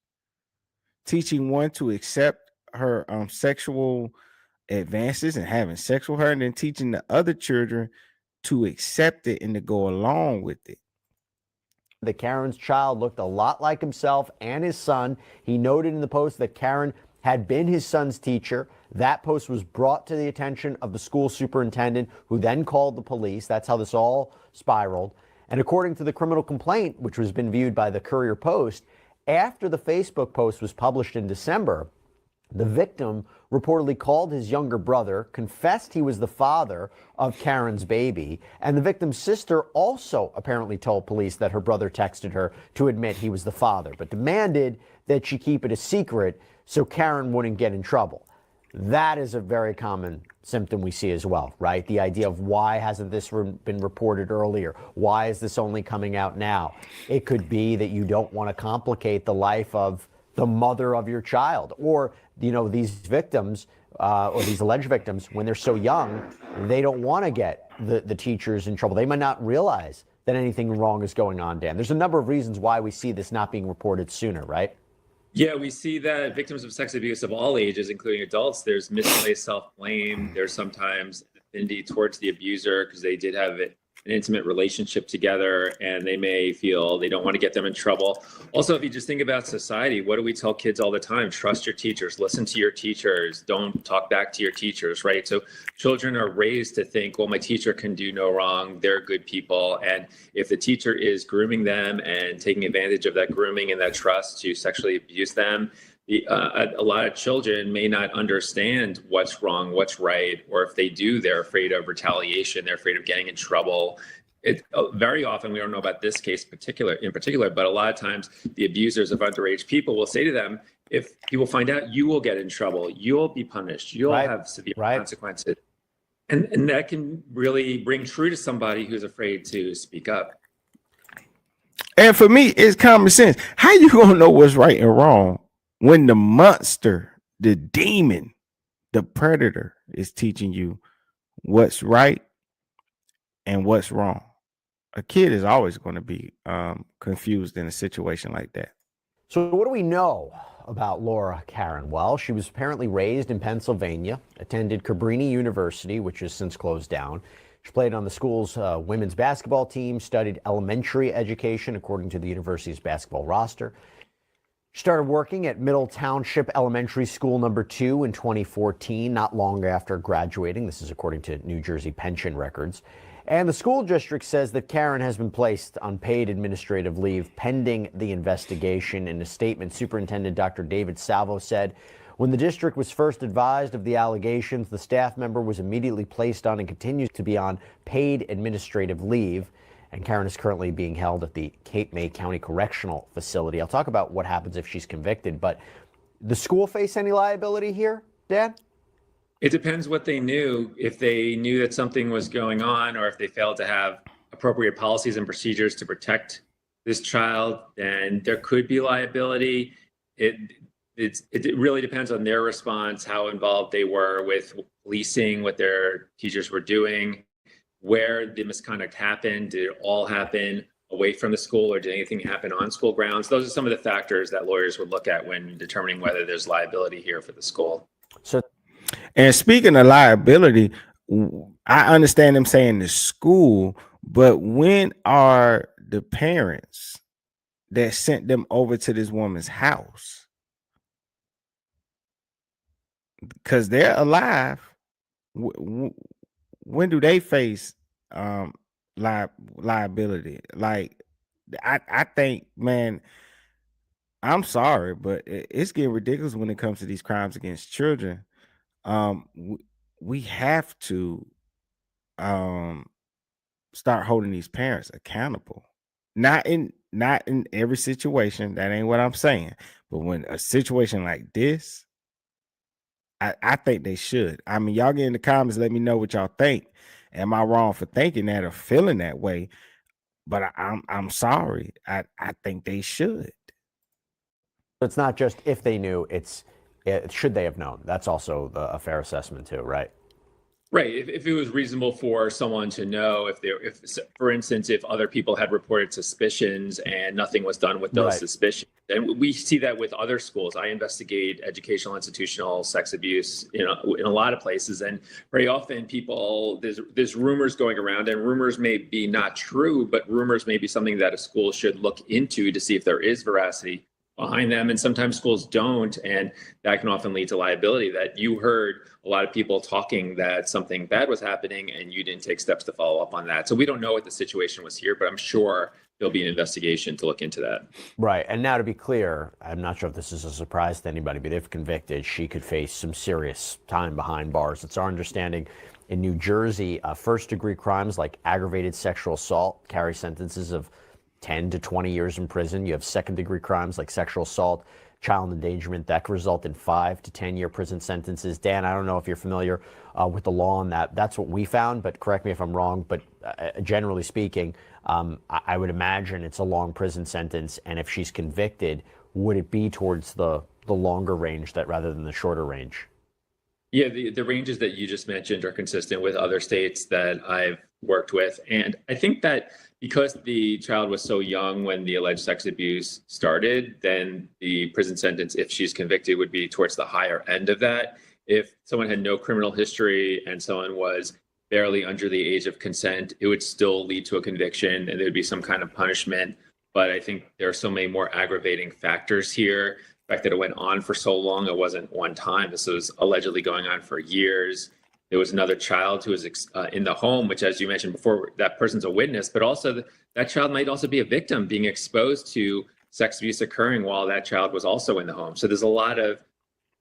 Teaching one to accept her sexual advances and having sex with her, and then teaching the other children to accept it and to go along with it. that Karen's child looked a lot like himself and his son. He noted in the post that Karen had been his son's teacher. That post was brought to the attention of the school superintendent, who then called the police. That's how this all spiraled. And according to the criminal complaint, which has been viewed by the Courier Post, after the Facebook post was published in December, the victim reportedly called his younger brother, confessed he was the father of Karen's baby, and the victim's sister also apparently told police that her brother texted her to admit he was the father, but demanded that she keep it a secret so Karen wouldn't get in trouble. That is a very common symptom we see as well, right? The idea of why hasn't this been reported earlier? Why is this only coming out now? It could be that you don't want to complicate the life of the mother of your child, or, you know, these victims or these alleged victims, when they're so young, they don't want to get the teachers in trouble. They might not realize that anything wrong is going on, Dan. There's a number of reasons why we see this not being reported sooner, right? Yeah, we see that victims of sex abuse of all ages, including adults, there's misplaced self-blame. There's sometimes affinity towards the abuser because they did have an intimate relationship together, and they may feel they don't want to get them in trouble. Also, if you just think about society, what do we tell kids all the time? Trust your teachers, listen to your teachers, don't talk back to your teachers, right? So children are raised to think, well, my teacher can do no wrong, they're good people. And if the teacher is grooming them and taking advantage of that grooming and that trust to sexually abuse them, a lot of children may not understand what's wrong, what's right, or if they do, they're afraid of retaliation, they're afraid of getting in trouble. Very often, we don't know about this case in particular, but a lot of times the abusers of underage people will say to them, if people find out, you will get in trouble, you'll be punished, you'll have severe consequences. And that can really ring true to somebody who's afraid to speak up. And for me, it's common sense. How you gonna know what's right and wrong when the monster, the demon, the predator is teaching you what's right and what's wrong? A kid is always going to be confused in a situation like that. So what do we know about Laura Caron? Well, she was apparently raised in Pennsylvania, attended Cabrini University, which has since closed down. She played on the school's women's basketball team, studied elementary education according to the university's basketball roster. She started working at Middle Township Elementary School number 2 in 2014, not long after graduating. This is according to New Jersey pension records. And the school district says that Caron has been placed on paid administrative leave pending the investigation. In a statement, Superintendent Dr. David Salvo said, when the district was first advised of the allegations, the staff member was immediately placed on and continues to be on paid administrative leave. And Caron is currently being held at the Cape May County Correctional Facility. I'll talk about what happens if she's convicted, but the school face any liability here, Dan? It depends what they knew. If they knew that something was going on, or if they failed to have appropriate policies and procedures to protect this child, then there could be liability. It really depends on their response, how involved they were with policing, what their teachers were doing, where the misconduct happened. Did it all happen away from the school, or did anything happen on school grounds? Those are some of the factors that lawyers would look at when determining whether there's liability here for the school. And speaking of liability, I understand them saying the school, but when are the parents that sent them over to this woman's house? Because they're alive. When do they face liability? Like, I think, man, I'm sorry, but it's getting ridiculous when it comes to these crimes against children. We have to start holding these parents accountable. Not in every situation. That ain't what I'm saying. But when a situation like this, I think they should. I mean, y'all get in the comments, let me know what y'all think. Am I wrong for thinking that or feeling that way? But I'm sorry. I think they should. It's not just if they knew, it's should they have known. That's also a fair assessment too, right? Right. If it was reasonable for someone to know, if for instance, if other people had reported suspicions and nothing was done with those suspicions, and we see that with other schools. I investigate educational, institutional sex abuse, in a lot of places, and very often there's rumors going around, and rumors may be not true, but rumors may be something that a school should look into to see if there is veracity behind them, and sometimes schools don't, and that can often lead to liability. That you heard a lot of people talking that something bad was happening and you didn't take steps to follow up on that. So we don't know what the situation was here, but I'm sure there'll be an investigation to look into that. Right. And now, to be clear, I'm not sure if this is a surprise to anybody, but if convicted, she could face some serious time behind bars. It's our understanding in New Jersey, first-degree crimes like aggravated sexual assault carry sentences of 10 to 20 years in prison. You have second-degree crimes like sexual assault, child endangerment that could result in 5 to 10-year prison sentences. Dan, I don't know if you're familiar with the law on that. That's what we found, but correct me if I'm wrong. But generally speaking, I would imagine it's a long prison sentence. And if she's convicted, would it be towards the longer range that rather than the shorter range? Yeah, the ranges that you just mentioned are consistent with other states that I've worked with. And I think that because the child was so young when the alleged sex abuse started, then the prison sentence, if she's convicted, would be towards the higher end of that. If someone had no criminal history and someone was barely under the age of consent, it would still lead to a conviction and there'd be some kind of punishment. But I think there are so many more aggravating factors here. The fact that it went on for so long, it wasn't one time. This was allegedly going on for years. There was another child who was in the home, which, as you mentioned before, that person's a witness, but also that child might also be a victim being exposed to sex abuse occurring while that child was also in the home. So there's a lot of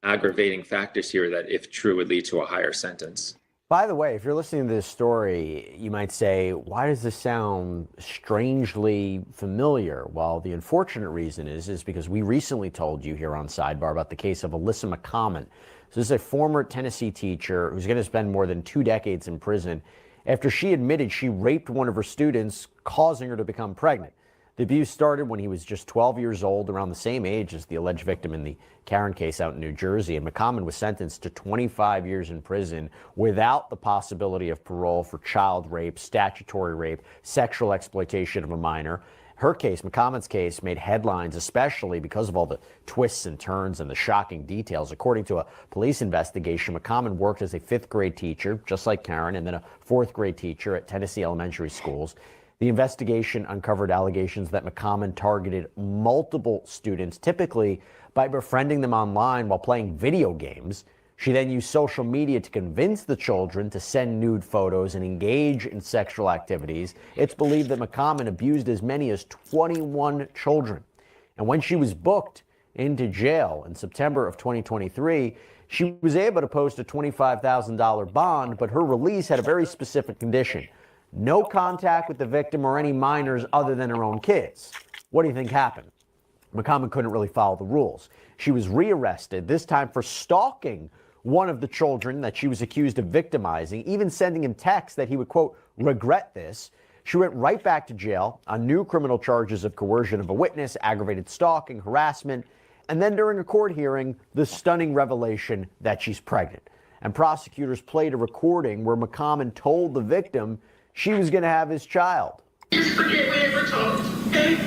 aggravating factors here that, if true, would lead to a higher sentence. By the way, if you're listening to this story, you might say, why does this sound strangely familiar? Well, the unfortunate reason is because we recently told you here on Sidebar about the case of Alyssa McCommon. So this is a former Tennessee teacher who's going to spend more than 2 decades in prison after she admitted she raped one of her students, causing her to become pregnant. The abuse started when he was just 12 years old, around the same age as the alleged victim in the Caron case out in New Jersey. And McCommon was sentenced to 25 years in prison without the possibility of parole for child rape, statutory rape, sexual exploitation of a minor. Her case, McCommon's case, made headlines, especially because of all the twists and turns and the shocking details. According to a police investigation, McCommon worked as a 5th grade teacher, just like Caron, and then a 4th grade teacher at Tennessee elementary schools. The investigation uncovered allegations that McCommon targeted multiple students, typically by befriending them online while playing video games. She then used social media to convince the children to send nude photos and engage in sexual activities. It's believed that McCommon abused as many as 21 children. And when she was booked into jail in September of 2023, she was able to post a $25,000 bond, but her release had a very specific condition: no contact with the victim or any minors other than her own kids. What do you think happened? McCommon couldn't really follow the rules. She was rearrested, this time for stalking one of the children that she was accused of victimizing, even sending him texts that he would, quote, regret this. She went right back to jail on new criminal charges of coercion of a witness, aggravated stalking, harassment, and then during a court hearing, the stunning revelation that she's pregnant. And prosecutors played a recording where McCommon told the victim she was going to have his child. Just forget we ever talked, okay?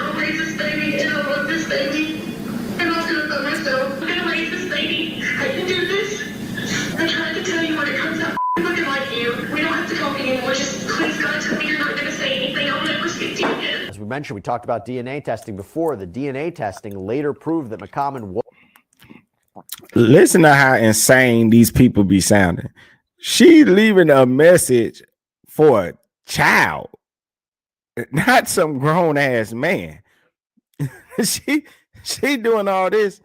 I'll raise this baby and I'll love this baby and I'll do it by myself. I'm gonna raise this baby. I can do this. I tried to tell you when it comes out looking like you. We don't have to talk anymore. Just please God tell me you're not gonna say anything. I'll never speak to you again. As we mentioned, we talked about DNA testing before. The DNA testing later proved that McCommon was... Listen to how insane these people be sounding. She leaving a message for a child, not some grown ass man. she doing all this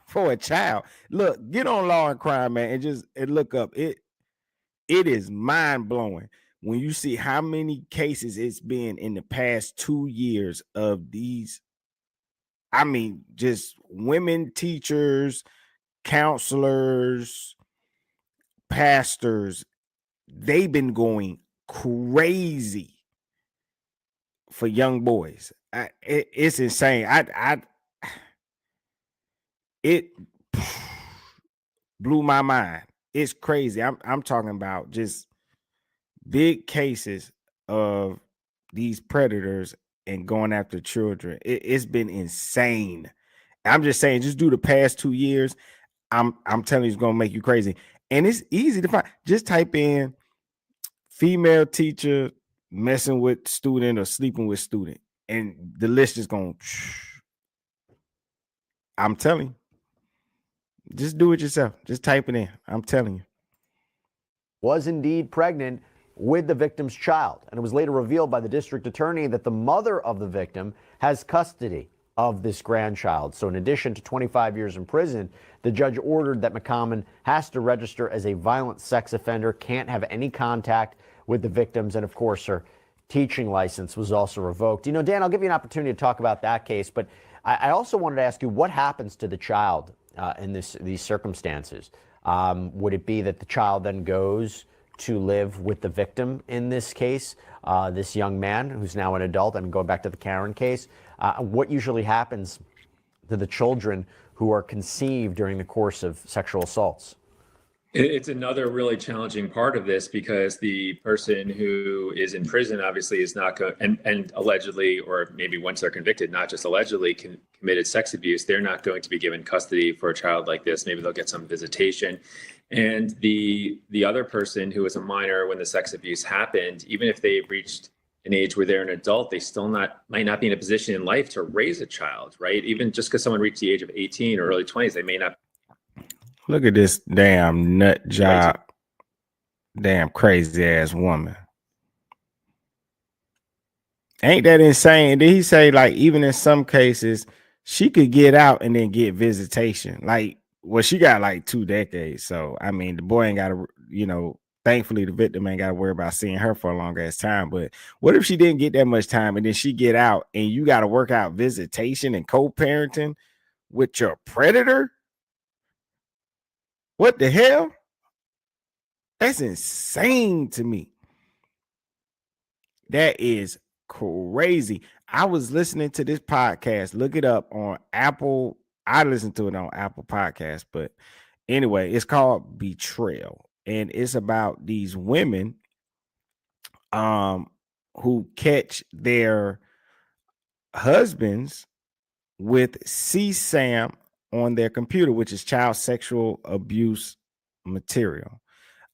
for a child. Look, get on Law and Crime, man, and look up. It is mind blowing when you see how many cases it's been in the past 2 years of these. I mean, just women teachers, counselors, pastors, they've been going crazy for young boys. It's insane. It blew my mind. It's crazy. I'm talking about just big cases of these predators and going after children. It's been insane. I'm just saying, just do the past 2 years. I'm telling you, it's gonna make you crazy. And it's easy to find. Just type in female teacher messing with student or sleeping with student. and the list is going. I'm telling you, just do it yourself. Just type it in. I'm telling you. Was indeed pregnant with the victim's child. And it was later revealed by the district attorney that the mother of the victim has custody of this grandchild. So in addition to 25 years in prison, the judge ordered that McCommon has to register as a violent sex offender, can't have any contact with the victims, and of course her teaching license was also revoked. You know, Dan, I'll give you an opportunity to talk about that case, but I also wanted to ask you, what happens to the child in these circumstances? Would it be that the child then goes to live with the victim in this case, this young man who's now an adult? I mean, going back to the Caron case, what usually happens to the children who are conceived during the course of sexual assaults? It's another really challenging part of this, because the person who is in prison obviously is not going, and allegedly, or maybe once they're convicted, not just allegedly, committed sex abuse, they're not going to be given custody for a child like this. Maybe they'll get some visitation. And the other person who was a minor when the sex abuse happened, even if they've reached an age where they're an adult, they still might not be in a position in life to raise a child, right? Even just because someone reached the age of 18 or early 20s, they may not. Look at this damn nut job, damn crazy ass woman. Ain't that insane? Did he say, like, even in some cases, she could get out and then get visitation? Like, well, she got like 2 decades. So, I mean, the boy ain't got to, you know, thankfully the victim ain't got to worry about seeing her for a long ass time. But what if she didn't get that much time and then she get out and you got to work out visitation and co-parenting with your predator? What the hell? That's insane to me. That is crazy. I was listening to this podcast. Look it up on Apple. I listened to it on Apple Podcasts, but anyway, it's called Betrayal, and it's about these women who catch their husbands with CSAM on their computer, which is child sexual abuse material.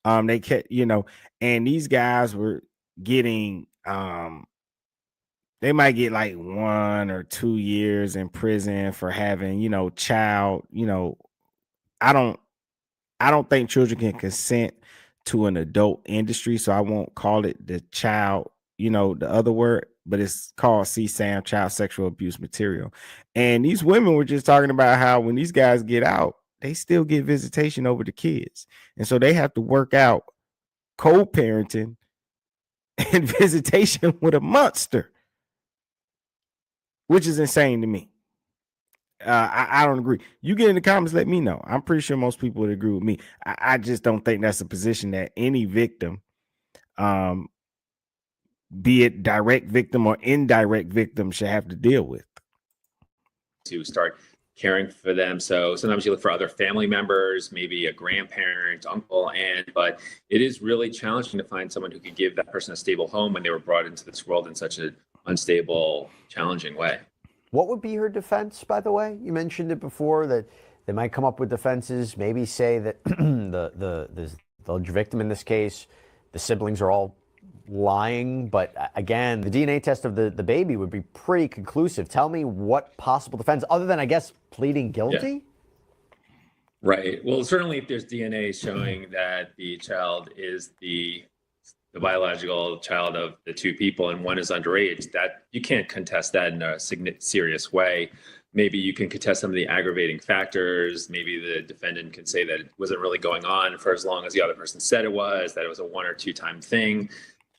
They kept, you know, and these guys were getting they might get like 1 or 2 years in prison for having, you know, child, you know, I don't think children can consent to an adult industry, so I won't call it the child, you know, the other word, but it's called CSAM, child sexual abuse material. And these women were just talking about how when these guys get out, they still get visitation over the kids. And so they have to work out co-parenting and visitation with a monster, which is insane to me. I don't agree. You get in the comments, let me know. I'm pretty sure most people would agree with me. I just don't think that's a position that any victim, be it direct victim or indirect victim, should have to deal with. To start caring for them. So sometimes you look for other family members, maybe a grandparent, uncle, aunt, but it is really challenging to find someone who could give that person a stable home when they were brought into this world in such an unstable, challenging way. What would be her defense, by the way? You mentioned it before that they might come up with defenses, maybe say that the victim in this case, the siblings are all lying. But again, the DNA test of the baby would be pretty conclusive. Tell me what possible defense, other than, I guess, pleading guilty? Yeah. Right. Well, certainly if there's DNA showing that the child is the biological child of the two people and one is underage, that you can't contest that in a serious way. Maybe you can contest some of the aggravating factors. Maybe the defendant can say that it wasn't really going on for as long as the other person said it was, that it was a 1 or 2 time thing.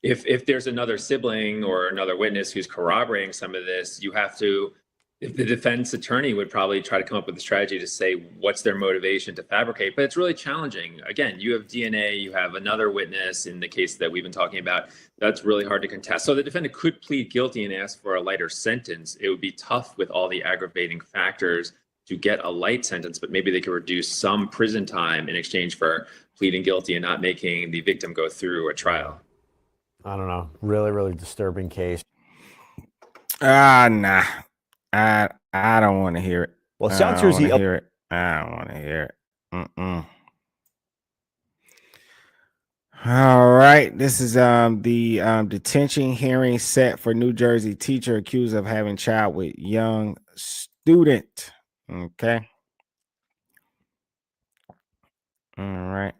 If there's another sibling or another witness who's corroborating some of this, you have to, if the defense attorney would probably try to come up with a strategy to say what's their motivation to fabricate, but it's really challenging. Again, you have DNA, you have another witness in the case that we've been talking about. That's really hard to contest. So the defendant could plead guilty and ask for a lighter sentence. It would be tough with all the aggravating factors to get a light sentence, but maybe they could reduce some prison time in exchange for pleading guilty and not making the victim go through a trial. I don't know. Really, really disturbing case. Nah. I don't want to hear it. Well, it sounds here hear it. I don't want to hear it. All right. This is the detention hearing set for New Jersey teacher accused of having child with young student. Okay. All right.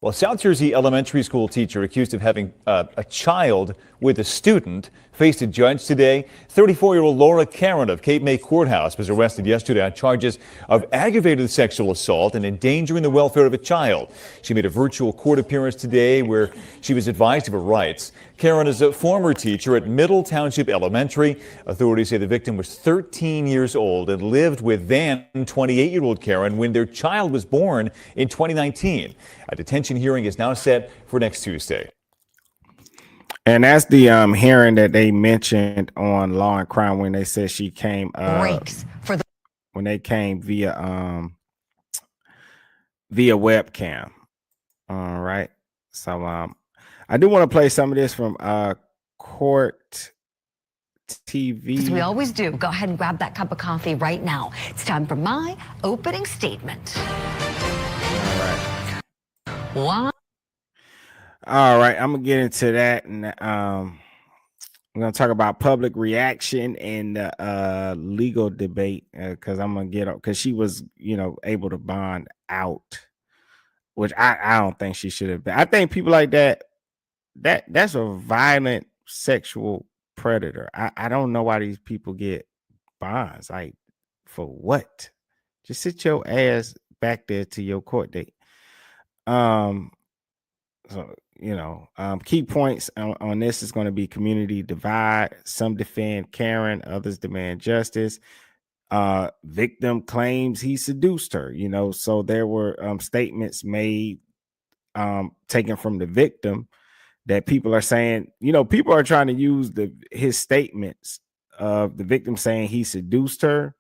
Well, South Jersey elementary school teacher accused of having a child with a student faced a judge today. 34-year-old Laura Caron of Cape May Courthouse was arrested yesterday on charges of aggravated sexual assault and endangering the welfare of a child. She made a virtual court appearance today where she was advised of her rights. Caron is a former teacher at Middle Township Elementary. Authorities say the victim was 13 years old and lived with then 28-year-old Caron when their child was born in 2019. A detention hearing is now set for next Tuesday. And that's the hearing that they mentioned on Law and Crime when they said she came when they came via webcam. All right. So I do want to play some of this from Court TV. As we always do, go ahead and grab that cup of coffee right now. It's time for my opening statement. All right, I'm gonna get into that, and I'm gonna talk about public reaction and legal debate because I'm gonna get up because she was, able to bond out, which I don't think she should have been. I think people like that's a violent sexual predator. I don't know why these people get bonds. Like, for what? Just sit your ass back there to your court date. So, key points on this is going to be community divide. Some defend Caron, others demand justice. Victim claims he seduced her, so there were statements made taken from the victim that people are saying, people are trying to use his statements of the victim saying he seduced her,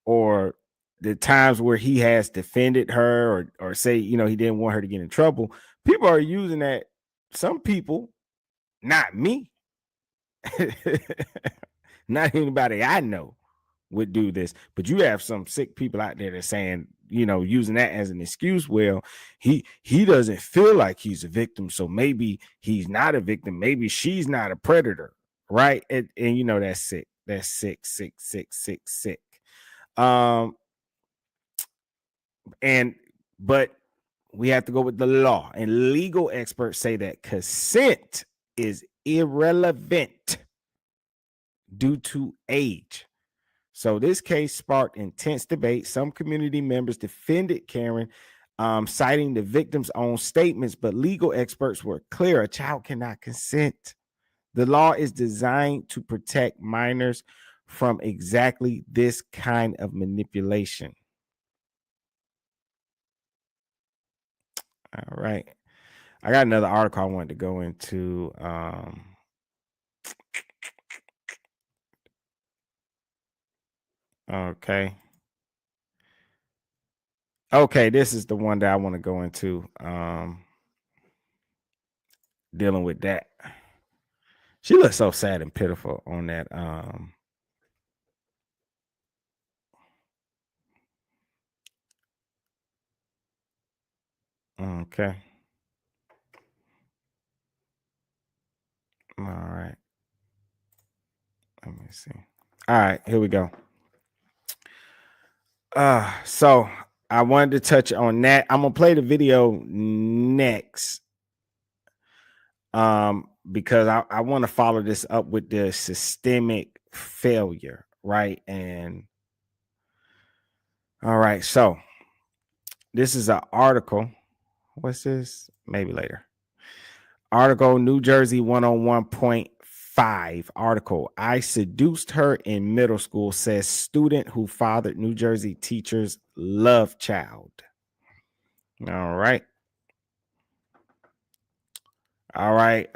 or the times where he has defended her or say, he didn't want her to get in trouble. People are using that. Some people, not me, not anybody I know would do this, but you have some sick people out there that saying, using that as an excuse. Well, he doesn't feel like he's a victim, so maybe he's not a victim. Maybe she's not a predator, right? And that's sick. That's sick. But we have to go with the law, and legal experts say that consent is irrelevant due to age. So this case sparked intense debate. Some community members defended Caron, citing the victim's own statements, but legal experts were clear: a child cannot consent. The law is designed to protect minors from exactly this kind of manipulation. All right. I got another article I wanted to go into. Okay. This is the one that I want to go into. Dealing with that. She looks so sad and pitiful on that. Okay. All right. Let me see. All right, here we go. So I wanted to touch on that. I'm gonna play the video next. Because I want to follow this up with the systemic failure, right? And all right, so this is an article. What's this? Maybe later. Article, New Jersey 101.5 article. I seduced her in middle school, says student who fathered New Jersey teacher's love child. All right. All right.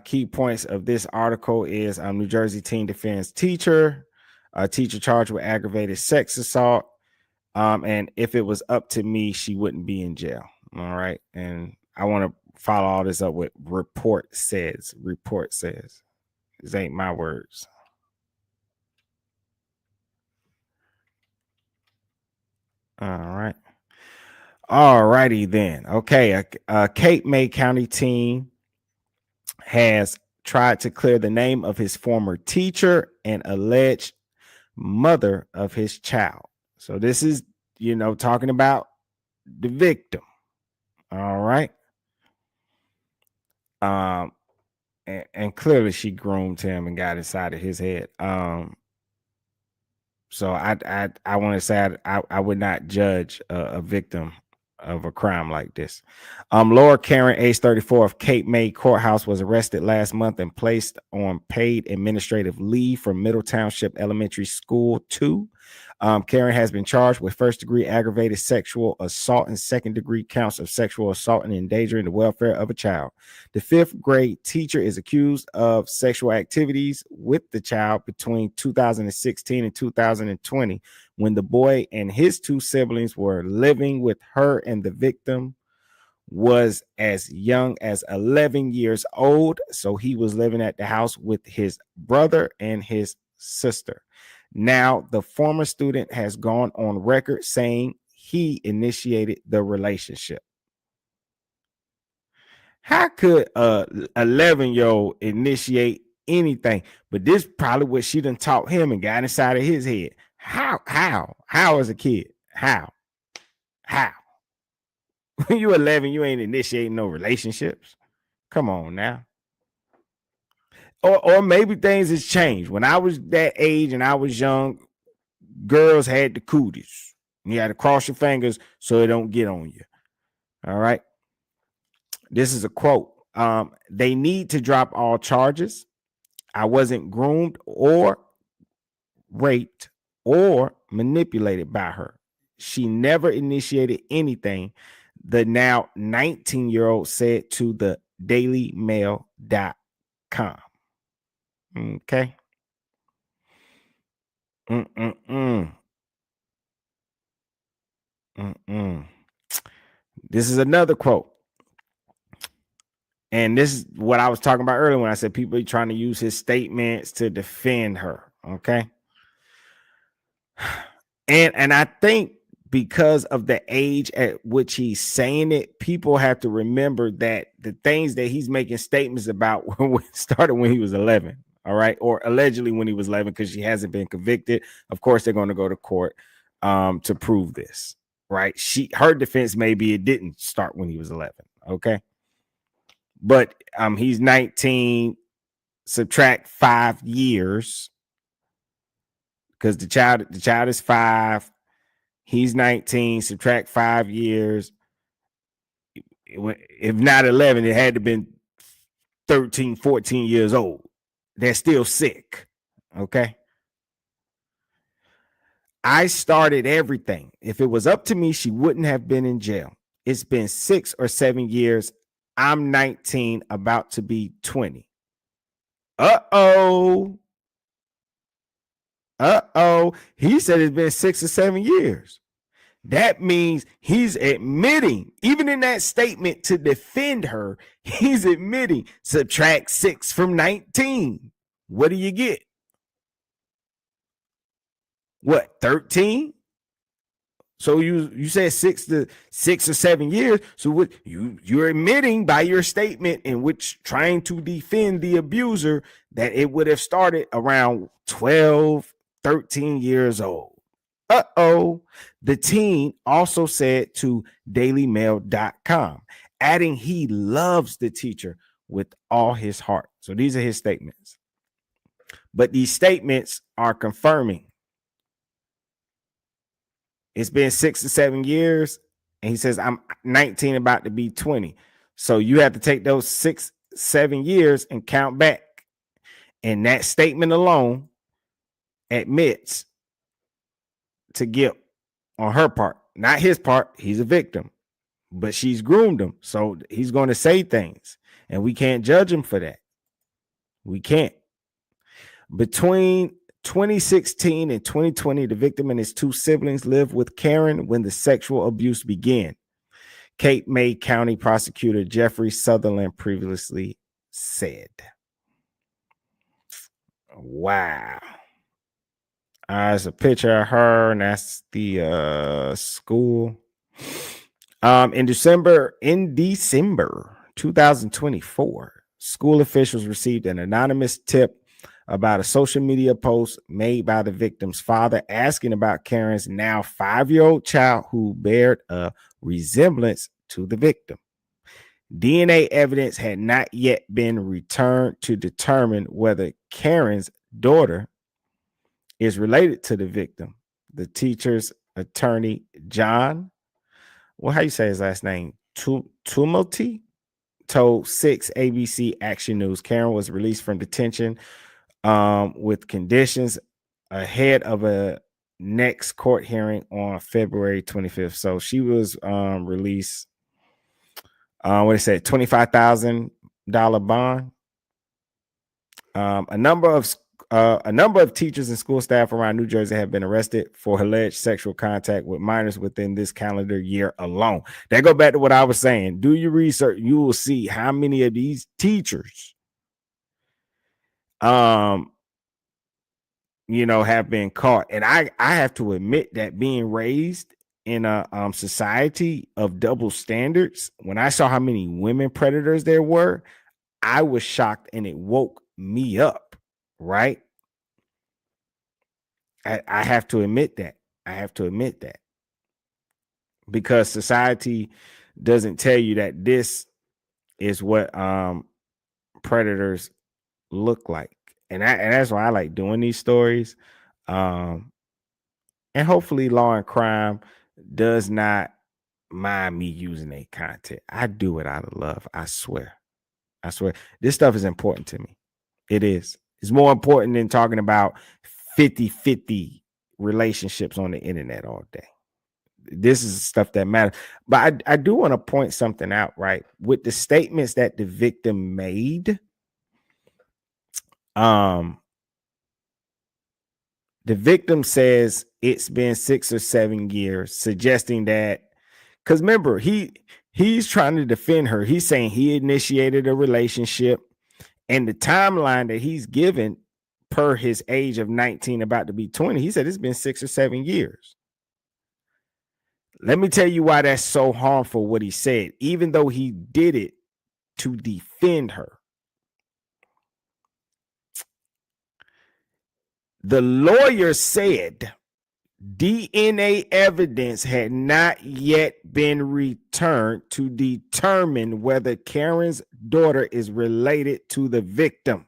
Key points of this article is New Jersey teen defends teacher, a teacher charged with aggravated sex assault. And if it was up to me, she wouldn't be in jail. All right. And I want to follow all this up with report says. Report says. This ain't my words. All right. All righty then. Okay, a Cape May County team has tried to clear the name of his former teacher and alleged mother of his child. So this is, talking about the victim. All right. And clearly she groomed him and got inside of his head. So I want to say I would not judge a victim of a crime like this. Laura Caron, age 34, of Cape May Courthouse, was arrested last month and placed on paid administrative leave from Middle Township Elementary School 2. Caron has been charged with first-degree aggravated sexual assault and second-degree counts of sexual assault and endangering the welfare of a child. The fifth-grade teacher is accused of sexual activities with the child between 2016 and 2020, when the boy and his two siblings were living with her, and the victim was as young as 11 years old. So he was living at the house with his brother and his sister. Now, the former student has gone on record saying he initiated the relationship. How could a 11-year-old initiate anything? But this probably what she done taught him and got inside of his head. How as a kid? How? When you 11, you ain't initiating no relationships. Come on now. Or maybe things has changed. When I was that age and I was young, girls had the cooties. You had to cross your fingers so it don't get on you. All right. This is a quote. They need to drop all charges. I wasn't groomed or raped or manipulated by her. She never initiated anything, the now 19-year-old said to the dailymail.com. Okay. This is another quote. And this is what I was talking about earlier when I said people are trying to use his statements to defend her. Okay. And I think because of the age at which he's saying it, people have to remember that the things that he's making statements about started when he was 11. All right. Or allegedly when he was 11, because she hasn't been convicted. Of course, they're going to go to court to prove this. Right. Her defense may be it didn't start when he was 11. Okay. But he's 19, subtract 5 years, because the child is 5. He's 19, subtract 5 years. If not 11, it had to have been 13, 14 years old. They're still sick. Okay. I started everything. If it was up to me, she wouldn't have been in jail. It's been 6 or 7 years. I'm 19, about to be 20. Uh-oh. He said it's been 6 or 7 years. That means he's admitting, even in that statement to defend her, he's admitting subtract 6 from 19. What do you get? What, 13? So you said 6 or 7 years. So what you're admitting by your statement in which trying to defend the abuser that it would have started around 12, 13 years old. Uh-oh. The teen also said to dailymail.com, adding he loves the teacher with all his heart. So these are his statements. But these statements are confirming it's been 6 or 7 years, and he says, I'm 19, about to be 20. So you have to take those 6, 7 years and count back. And that statement alone admits to guilt on her part, not his part. He's a victim, but she's groomed him. So he's going to say things, and we can't judge him for that. We can't. Between 2016 and 2020, the victim and his two siblings lived with Caron when the sexual abuse began. Cape May County Prosecutor Jeffrey Sutherland previously said. Wow. There's a picture of her, and that's the school. In December 2024, school officials received an anonymous tip about a social media post made by the victim's father asking about Karen's now 5-year-old child who bared a resemblance to the victim. DNA evidence had not yet been returned to determine whether Karen's daughter is related to the victim. The teacher's attorney, John, how you say his last name? Tumulty, told 6 ABC Action News Karen was released from detention with conditions ahead of a next court hearing on February 25th. So she was released. What it said, $25,000 bond. A number of teachers and school staff around New Jersey have been arrested for alleged sexual contact with minors within this calendar year alone. That go back to what I was saying. Do your research. You will see how many of these teachers, have been caught. And I have to admit that being raised in a society of double standards, when I saw how many women predators there were, I was shocked and it woke me up, right? I have to admit that. Because society doesn't tell you that this is what predators look like. And that's why I like doing these stories. And hopefully Law and Crime does not mind me using their content. I do it out of love. I swear. This stuff is important to me. It is. It's more important than talking about 50-50 relationships on the internet all day. This is stuff that matters. But I do want to point something out, right? With the statements that the victim made, the victim says it's been 6 or 7 years, suggesting that, because remember, he's trying to defend her. He's saying he initiated a relationship, and the timeline that he's given per his age of 19, about to be 20, he said it's been 6 or 7 years. Let me tell you why that's so harmful, what he said, even though he did it to defend her. The lawyer said DNA evidence had not yet been returned to determine whether Karen's daughter is related to the victim.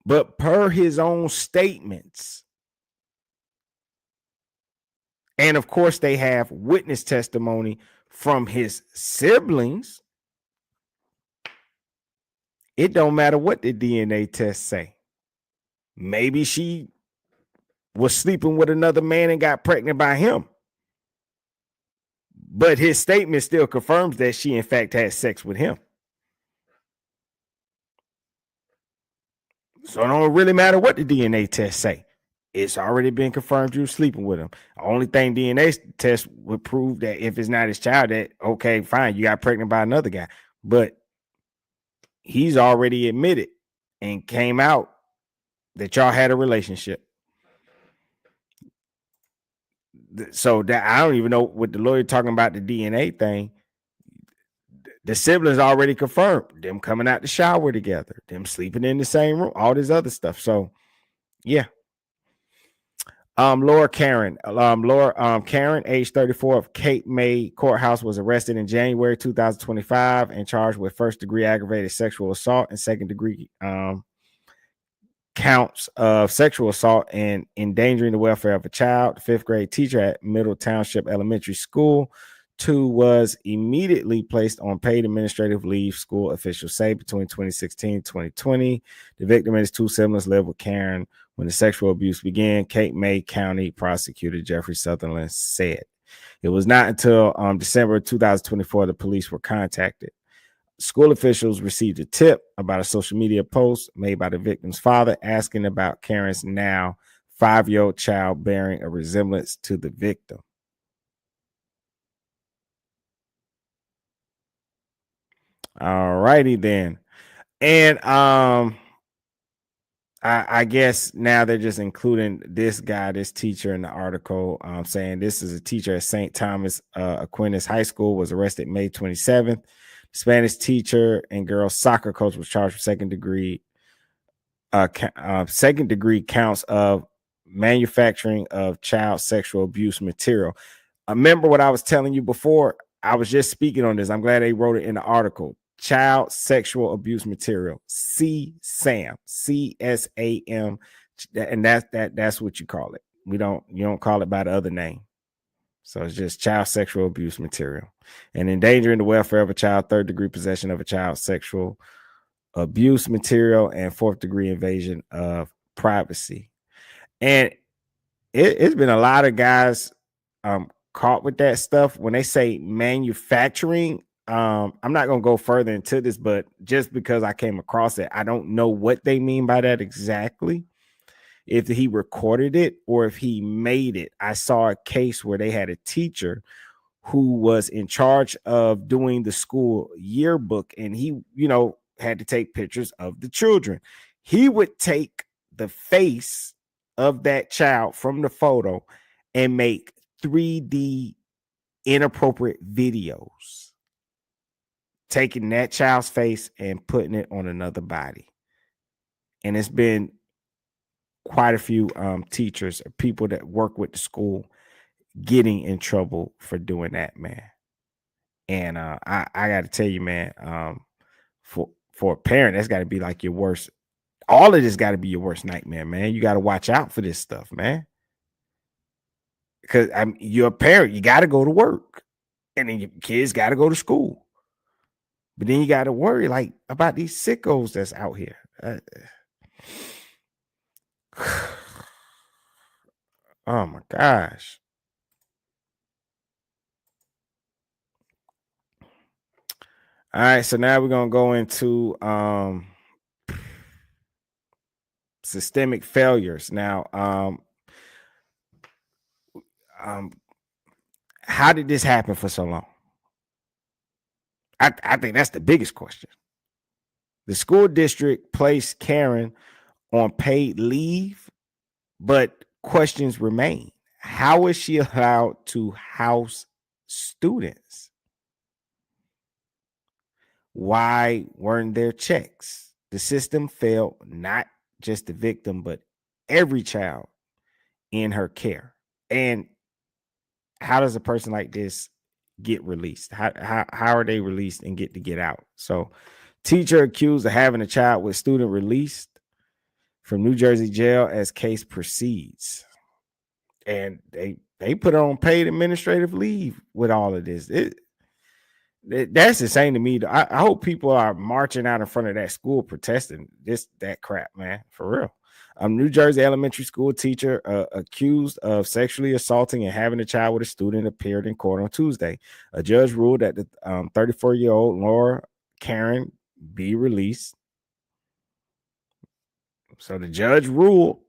But per his own statements, and of course they have witness testimony from his siblings, it don't matter what the DNA tests say. Maybe she was sleeping with another man and got pregnant by him. But his statement still confirms that she, in fact, had sex with him. So it don't really matter what the DNA tests say. It's already been confirmed you were sleeping with him. The only thing DNA test would prove that if it's not his child, that, okay, fine, you got pregnant by another guy. But he's already admitted and came out that y'all had a relationship. So that I don't even know what the lawyer talking about the DNA thing. The siblings already confirmed them coming out the shower together, them sleeping in the same room, all this other stuff. So yeah. Laura Caron, Caron, age 34, of Cape May Courthouse, was arrested in January 2025 and charged with first-degree aggravated sexual assault and second-degree counts of sexual assault and endangering the welfare of a child. The fifth-grade teacher at Middle Township Elementary School 2 was immediately placed on paid administrative leave, school officials say. Between 2016 and 2020, the victim and his 2 siblings lived with Karen when the sexual abuse began, Cape May County Prosecutor Jeffrey Sutherland said. It was not until December 2024 the police were contacted. School officials received a tip about a social media post made by the victim's father asking about Karen's now 5-year-old child bearing a resemblance to the victim. All righty then. And I guess now they're just including this guy, this teacher in the article, saying this is a teacher at St. Thomas Aquinas High School, was arrested May 27th. Spanish teacher and girls soccer coach was charged with second degree counts of manufacturing of child sexual abuse material. Remember what I was telling you before? I was just speaking on this. I'm glad they wrote it in the article. Child sexual abuse material, CSAM, CSAM, and that's what you call it. You don't call it by the other name. So it's just child sexual abuse material, and endangering the welfare of a child, third degree possession of a child sexual abuse material, and fourth degree invasion of privacy. And it's been a lot of guys caught with that stuff. When they say manufacturing, I'm not going to go further into this, but just because I came across it, I don't know what they mean by that exactly. If he recorded it or if he made it. I saw a case where they had a teacher who was in charge of doing the school yearbook, and he, had to take pictures of the children. He would take the face of that child from the photo and make 3D inappropriate videos, taking that child's face and putting it on another body. And it's been quite a few teachers or people that work with the school getting in trouble for doing that, man. And I got to tell you, man, for a parent, that's got to be like your worst. All of this got to be your worst nightmare, man. You got to watch out for this stuff, man. Because you're a parent, you got to go to work, and then your kids got to go to school. But then you got to worry like about these sickos that's out here. Oh my gosh. All right, so now we're gonna go into systemic failures. Now, how did this happen for so long? I think that's the biggest question. The school district placed Karen on paid leave, but questions remain. How is she allowed to house students? Why weren't there checks? The system failed not just the victim, but every child in her care. And how does a person like this get released? How are they released and get out? So, teacher accused of having a child with student released from New Jersey jail as case proceeds. And they put her on paid administrative leave with all of this. That's insane to me. I hope people are marching out in front of that school protesting that crap, man, for real. New Jersey elementary school teacher accused of sexually assaulting and having a child with a student appeared in court on Tuesday. A judge ruled that the 34-year-old Laura Caron be released. So the judge ruled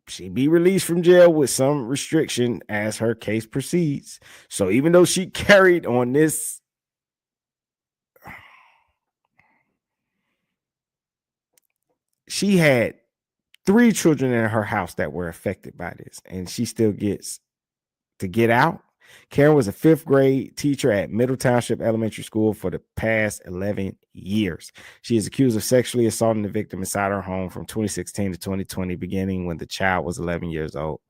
she be released from jail with some restriction as her case proceeds. So even though she carried on this, she had 3 children in her house that were affected by this, and she still gets to get out. Karen was a 5th grade teacher at Middle Township Elementary School for the past 11 years. She is accused of sexually assaulting the victim inside her home from 2016 to 2020, beginning when the child was 11 years old.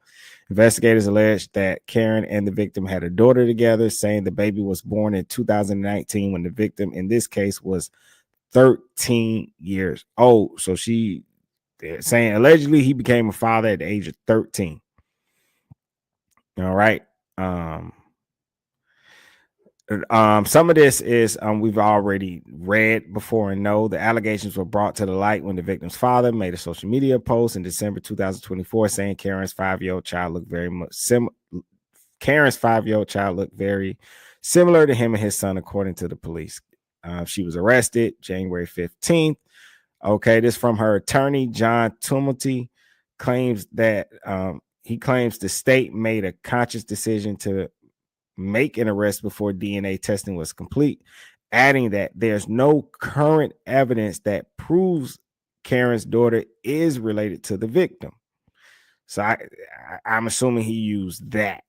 Investigators alleged that Karen and the victim had a daughter together, saying the baby was born in 2019 when the victim in this case was 13 years old. So they're saying allegedly he became a father at the age of 13. All right. Some of this is we've already read before and know. The allegations were brought to the light when the victim's father made a social media post in December 2024 saying Karen's 5-year-old child looked very much Karen's 5-year-old child looked very similar to him and his son, according to the police. She was arrested January 15th. Okay, this from her attorney, John Tumulty, claims that he claims the state made a conscious decision to make an arrest before DNA testing was complete, adding that there's no current evidence that proves Karen's daughter is related to the victim. So I'm assuming he used that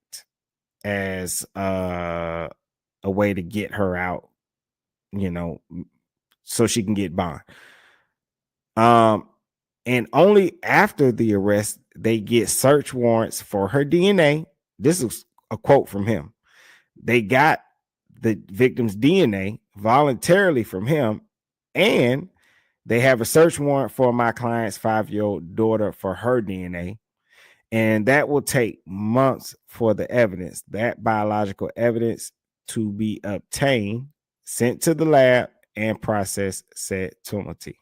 as a way to get her out, so she can get bond. And only after the arrest, they get search warrants for her DNA. This is a quote from him. They got the victim's DNA voluntarily from him, and they have a search warrant for my client's 5-year-old daughter for her DNA. And that will take months for the evidence, that biological evidence, to be obtained, sent to the lab, and processed, said Tumulty.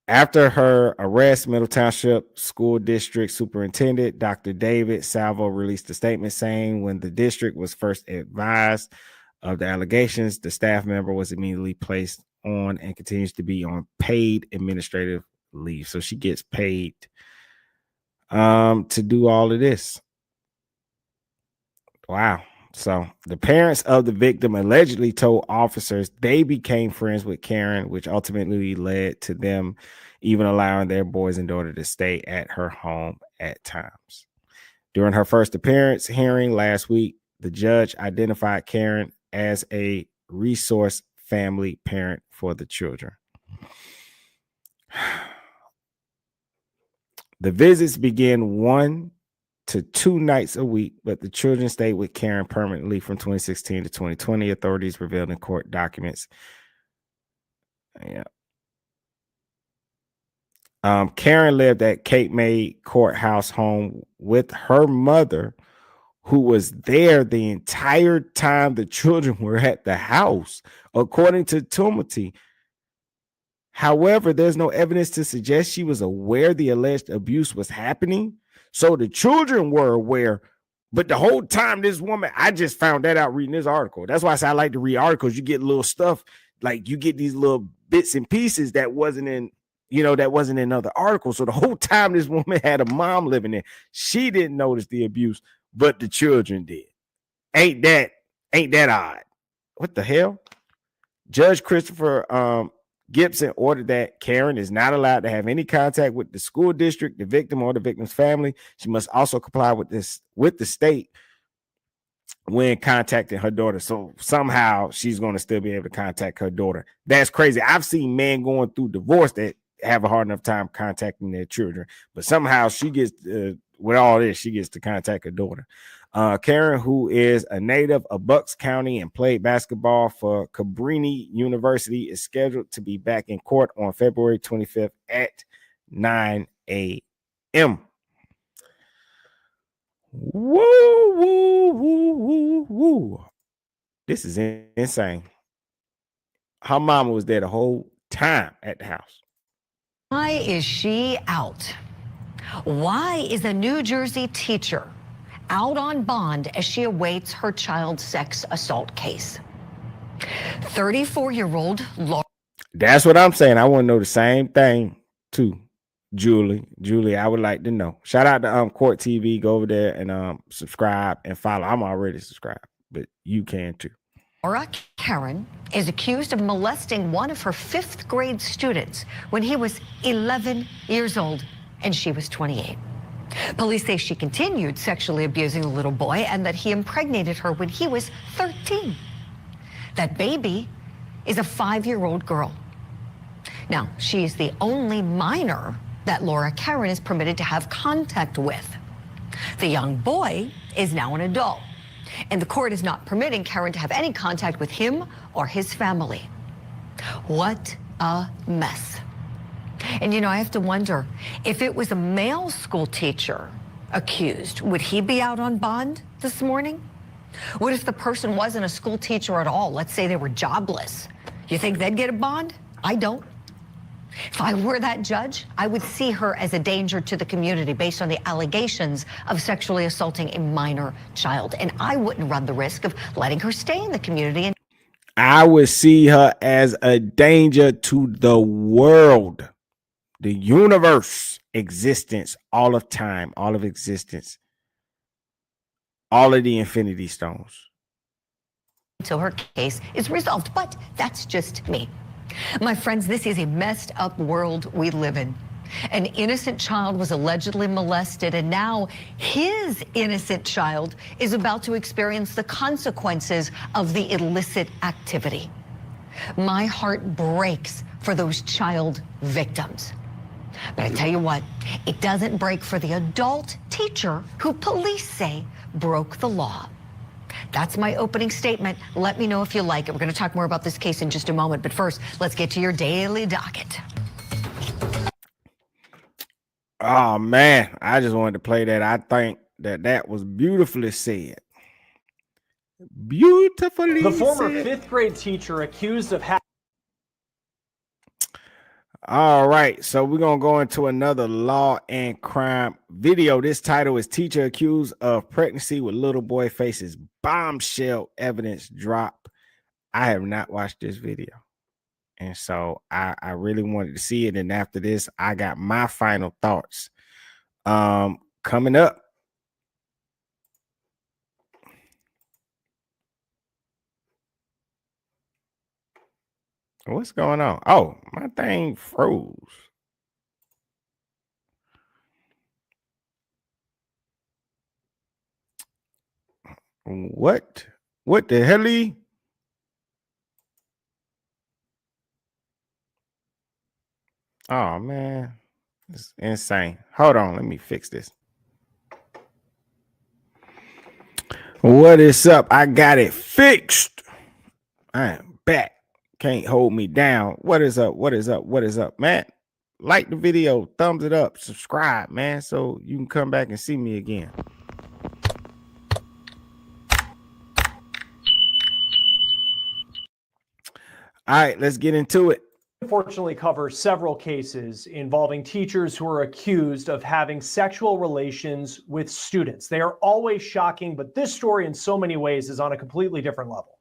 After her arrest, Middle Township School District Superintendent Dr. David Salvo released a statement saying when the district was first advised of the allegations, the staff member was immediately placed on and continues to be on paid administrative leave. So she gets paid to do all of this. Wow. So the parents of the victim allegedly told officers they became friends with Karen, which ultimately led to them even allowing their boys and daughter to stay at her home at times. During her first appearance hearing last week, the judge identified Karen as a resource family parent for the children. The visits begin 1 to 2 nights a week, but the children stayed with Karen permanently from 2016 to 2020, authorities revealed in court documents. Yeah. Karen lived at Cape May Courthouse home with her mother, who was there the entire time the children were at the house, according to Tumulty. However, there's no evidence to suggest she was aware the alleged abuse was happening. So the children were aware, but the whole time this woman, I just found that out reading this article. That's why I say I like to read articles. You get little stuff, like you get these little bits and pieces that wasn't in, that wasn't in other articles. So the whole time this woman had a mom living there, she didn't notice the abuse, but the children did. Ain't that odd? What the hell? Judge Christopher Gibson ordered that Karen is not allowed to have any contact with the school district, the victim, or the victim's family. She must also comply with the state when contacting her daughter. So somehow she's going to still be able to contact her daughter. That's crazy. I've seen men going through divorce that have a hard enough time contacting their children, but somehow she gets with all this, she gets to contact her daughter. Karen, who is a native of Bucks County and played basketball for Cabrini University, is scheduled to be back in court on February 25th at 9 a.m. Woo, woo, woo, woo, woo. This is insane. Her mama was there the whole time at the house. Why is she out? Why is a New Jersey teacher out on bond as she awaits her child sex assault case? 34-year-old Laura. That's what I'm saying. I want to know the same thing too, Julie. Julie, I would like to know. Shout out to Court TV. Go over there and subscribe and follow. I'm already subscribed, but you can too. Laura Caron is accused of molesting one of her 5th grade students when he was 11 years old and she was 28. Police say she continued sexually abusing the little boy and that he impregnated her when he was 13. That baby is a 5-year-old girl. Now, she is the only minor that Laura Caron is permitted to have contact with. The young boy is now an adult, and the court is not permitting Caron to have any contact with him or his family. What a mess. And I have to wonder, if it was a male school teacher accused, would he be out on bond this morning? What if the person wasn't a school teacher at all? Let's say they were jobless. You think they'd get a bond? I don't. If I were that judge, I would see her as a danger to the community based on the allegations of sexually assaulting a minor child. And I wouldn't run the risk of letting her stay in the community. And I would see her as a danger to the world, the universe, existence, all of time, all of existence, all of the infinity stones. until her case is resolved. But that's just me. My friends, this is a messed up world we live in. An innocent child was allegedly molested, and now his innocent child is about to experience the consequences of the illicit activity. My heart breaks for those child victims. But I tell you what, it doesn't break for the adult teacher who police say broke the law. That's my opening statement. Let me know if you like it. We're going to talk more about this case in just a moment. But first, let's get to your daily docket. Oh man, I just wanted to play that. I think that was beautifully said. Beautifully. The former said. fifth grade teacher accused of All right, so we're gonna go into another law and crime video. This title is "Teacher Accused of Pregnancy with Little Boy Faces Bombshell Evidence Drop." I have not watched this video, and so I really wanted to see it. And after this, I got my final thoughts. Coming up. What's going on? Oh, my thing froze. What? What the hell? Oh man, it's insane. Hold on, let me fix this. What is up? I got it fixed. I am back. Can't hold me down. What is up? What is up? What is up, man? Like the video, thumbs it up, subscribe, man, so you can come back and see me again. All right, let's get into it. Unfortunately cover several cases involving teachers who are accused of having sexual relations with students. They are always shocking, but this story in so many ways is on a completely different level.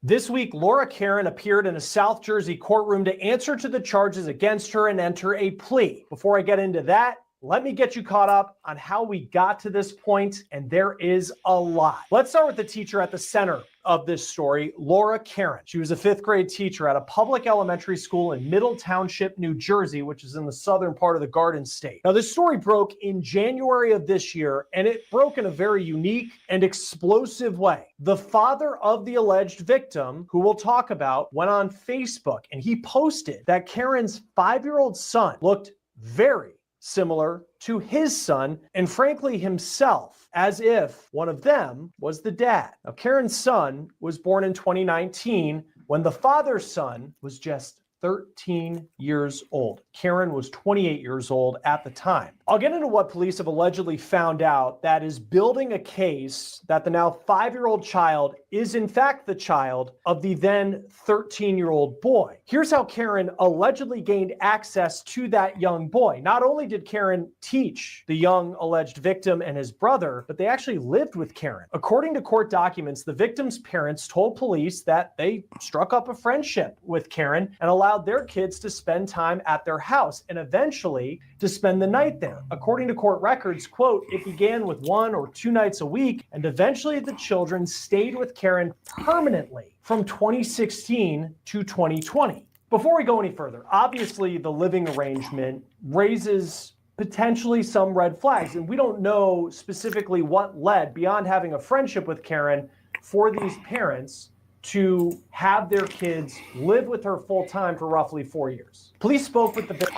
This week, Laura Caron appeared in a South Jersey courtroom to answer to the charges against her and enter a plea. Before I get into that, let me get you caught up on how we got to this point, and there is a lot. Let's start with the teacher at the center of this story, Laura Caron. She was a fifth grade teacher at a public elementary school in Middle Township, New Jersey, which is in the southern part of the Garden State. Now, this story broke in January of this year, and it broke in a very unique and explosive way. The father of the alleged victim, who we'll talk about, went on Facebook, and he posted that Karen's 5-year-old son looked very similar to his son, and frankly himself, as if one of them was the dad. Now, Karen's son was born in 2019 when the father's son was just 13 years old. Caron was 28 years old at the time. I'll get into what police have allegedly found out that is building a case that the now 5-year-old child is in fact the child of the then 13-year-old boy. Here's how Caron allegedly gained access to that young boy. Not only did Caron teach the young alleged victim and his brother, but they actually lived with Caron. According to court documents, the victim's parents told police that they struck up a friendship with Caron and allowed their kids to spend time at their house and eventually to spend the night there. According to court records, quote, it began with 1 or 2 nights a week, and eventually the children stayed with Caron permanently from 2016 to 2020. Before we go any further, obviously the living arrangement raises potentially some red flags, and we don't know specifically what led, beyond having a friendship with Caron, for these parents to have their kids live with her full time for roughly 4 years. Police spoke with the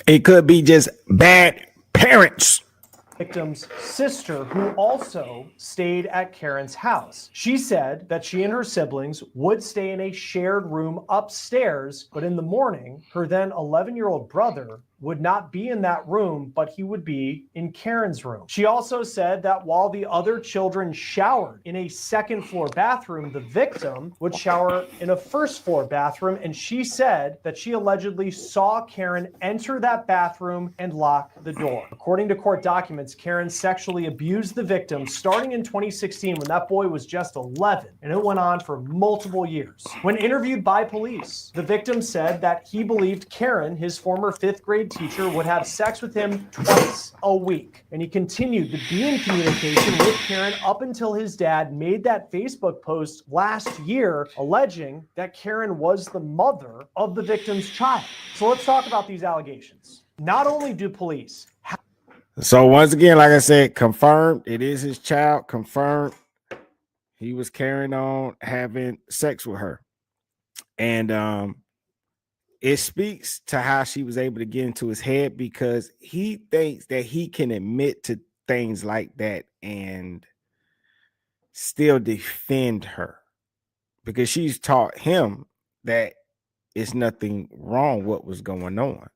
It could be just bad parents. Victim's sister, who also stayed at Karen's house. She said that she and her siblings would stay in a shared room upstairs, but in the morning, her then 11-year-old brother would not be in that room, but he would be in Karen's room. She also said that while the other children showered in a second-floor bathroom, the victim would shower in a first-floor bathroom, and she said that she allegedly saw Karen enter that bathroom and lock the door. According to court documents, Karen sexually abused the victim starting in 2016 when that boy was just 11, and it went on for multiple years. When interviewed by police, the victim said that he believed Karen, his former fifth-grade teacher would have sex with him twice a week. And he continued to be in communication with Karen up until his dad made that Facebook post last year alleging that Karen was the mother of the victim's child. So let's talk about these allegations. Not only do police So once again, like I said, confirmed it is his child, confirmed he was carrying on having sex with her. And it speaks to how she was able to get into his head, because he thinks that he can admit to things like that and still defend her, because she's taught him that it's nothing wrong what was going on.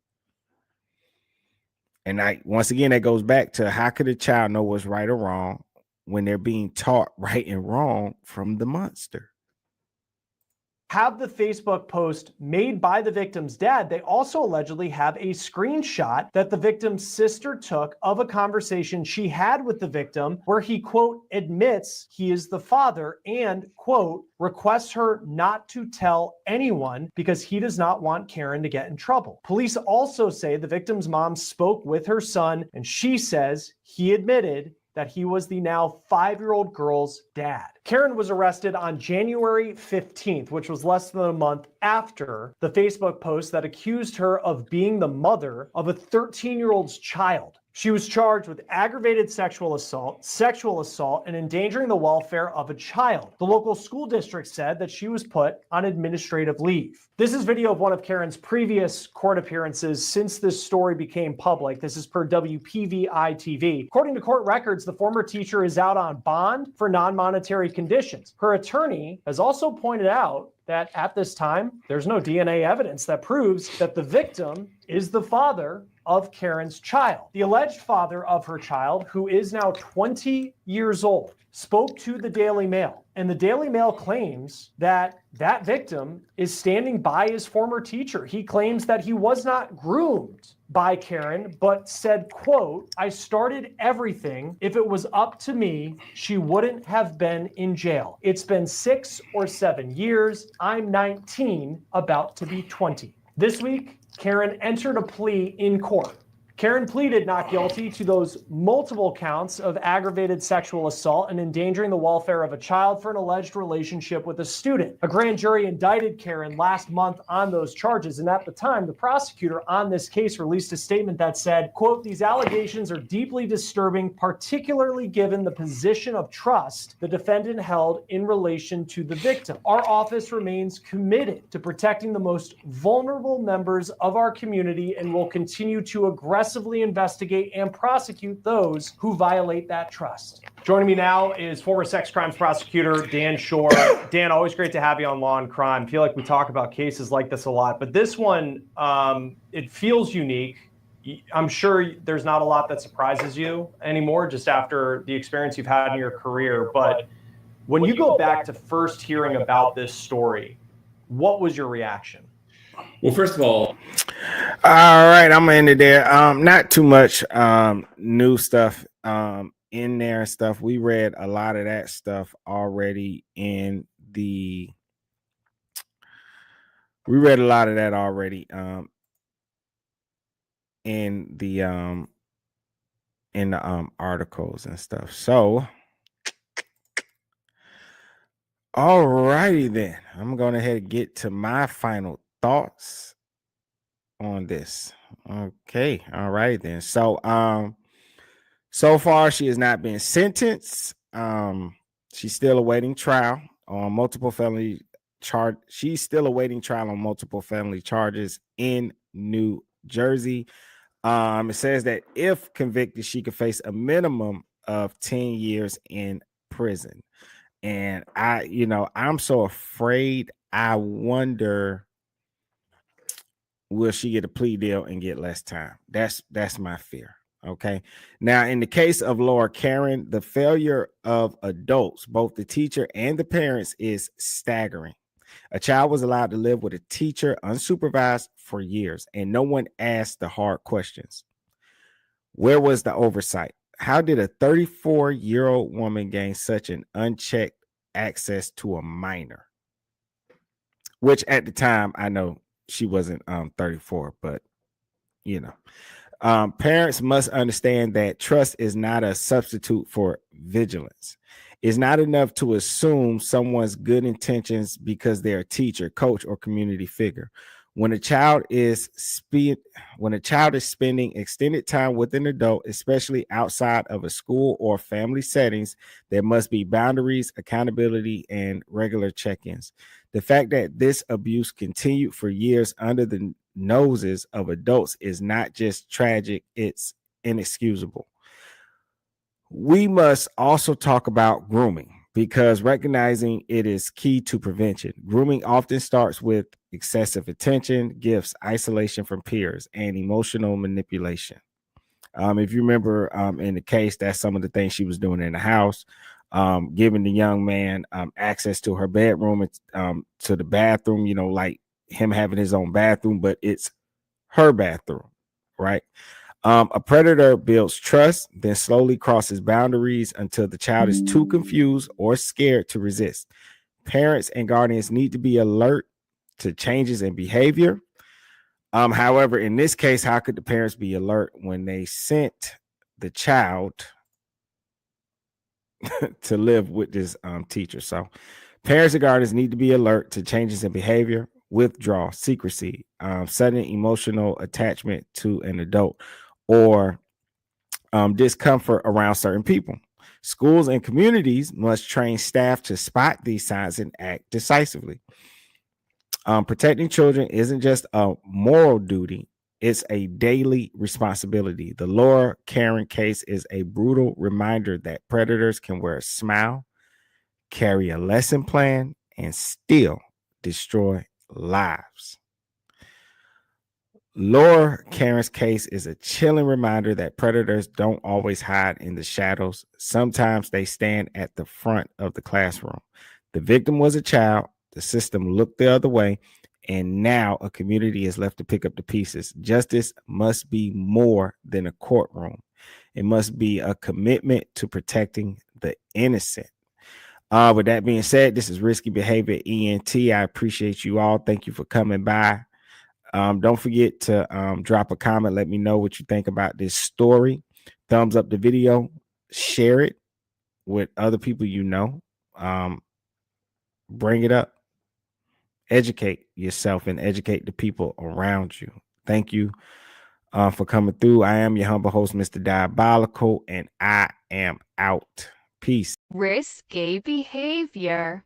And once again, that goes back to, how could a child know what's right or wrong when they're being taught right and wrong from the monster? have the Facebook post made by the victim's dad. They also allegedly have a screenshot that the victim's sister took of a conversation she had with the victim where he, quote, admits he is the father and, quote, requests her not to tell anyone because he does not want Karen to get in trouble. Police also say the victim's mom spoke with her son, and she says he admitted that he was the now 5-year-old girl's dad. Karen was arrested on January 15th, which was less than a month after the Facebook post that accused her of being the mother of a 13-year-old's child. She was charged with aggravated sexual assault, and endangering the welfare of a child. The local school district said that she was put on administrative leave. This is video of one of Karen's previous court appearances since this story became public. This is per WPVI TV. According to court records, the former teacher is out on bond for non-monetary conditions. Her attorney has also pointed out that at this time, there's no DNA evidence that proves that the victim is the father of Karen's child. The alleged father of her child, who is now 20 years old, spoke to the Daily Mail. And the Daily Mail claims that that victim is standing by his former teacher. He claims that he was not groomed by Karen, but said, quote, I started everything. If it was up to me, she wouldn't have been in jail. It's been 6 or 7 years. I'm 19, about to be 20. This week, Karen entered a plea in court. Karen pleaded not guilty to those multiple counts of aggravated sexual assault and endangering the welfare of a child for an alleged relationship with a student. A grand jury indicted Karen last month on those charges, and at the time, the prosecutor on this case released a statement that said, quote, these allegations are deeply disturbing, particularly given the position of trust the defendant held in relation to the victim. Our office remains committed to protecting the most vulnerable members of our community and will continue to aggressively investigate and prosecute those who violate that trust. Joining me now is former sex crimes prosecutor Dan Shore. Dan, always great to have you on Law and Crime. I feel like we talk about cases like this a lot, but this one, it feels unique. I'm sure there's not a lot that surprises you anymore just after the experience you've had in your career. But when you go back to first hearing about this story, what was your reaction? Well, first of all right, I'm gonna end it there. Not too much new stuff in there and stuff. We read a lot of that stuff already in the in the articles and stuff. So all righty then. I'm going ahead and get to my final thoughts on this. Okay, all right then. So so far she has not been sentenced. She's still awaiting trial on multiple felony charge. She's still awaiting trial on multiple felony charges in New Jersey. It says that if convicted, she could face a minimum of 10 years in prison. And I'm so afraid. I wonder, will she get a plea deal and get less time? That's my fear. Okay. Now, in the case of Laura Caron, the failure of adults, both the teacher and the parents, is staggering. A child was allowed to live with a teacher unsupervised for years, and no one asked the hard questions. Where was the oversight? How did a 34-year-old woman gain such an unchecked access to a minor? Which at the time, I know she wasn't 34, but you know. Parents must understand that trust is not a substitute for vigilance. It's not enough to assume someone's good intentions because they're a teacher, coach, or community figure. When a child is spending extended time with an adult, especially outside of a school or family settings, there must be boundaries, accountability, and regular check-ins. The fact that this abuse continued for years under the noses of adults is not just tragic, it's inexcusable. We must also talk about grooming because recognizing it is key to prevention. Grooming often starts with excessive attention, gifts, isolation from peers, and emotional manipulation. If you remember in the case, that's some of the things she was doing in the house, giving the young man access to her bedroom, to the bathroom, like him having his own bathroom, but it's her bathroom, right? A predator builds trust, then slowly crosses boundaries until the child is too confused or scared to resist. Parents and guardians need to be alert to changes in behavior. However, in this case, how could the parents be alert when they sent the child to live with this teacher? So parents and guardians need to be alert to changes in behavior, withdrawal, secrecy, sudden emotional attachment to an adult, or discomfort around certain people. Schools and communities must train staff to spot these signs and act decisively. Protecting children isn't just a moral duty, it's a daily responsibility. The Laura Caron case is a brutal reminder that predators can wear a smile, carry a lesson plan, and still destroy lives. Laura Caron's case is a chilling reminder that predators don't always hide in the shadows. Sometimes they stand at the front of the classroom. The victim was a child. The system looked the other way, and now a community is left to pick up the pieces. Justice must be more than a courtroom. It must be a commitment to protecting the innocent. With that being said, this is Risky Behavior ENT. I appreciate you all. Thank you for coming by. Don't forget to drop a comment. Let me know what you think about this story. Thumbs up the video. Share it with other people you know. Bring it up. Educate yourself and educate the people around you. Thank you for coming through. I am your humble host, Mr. Diabolical, and I am out. Peace. Risky behavior.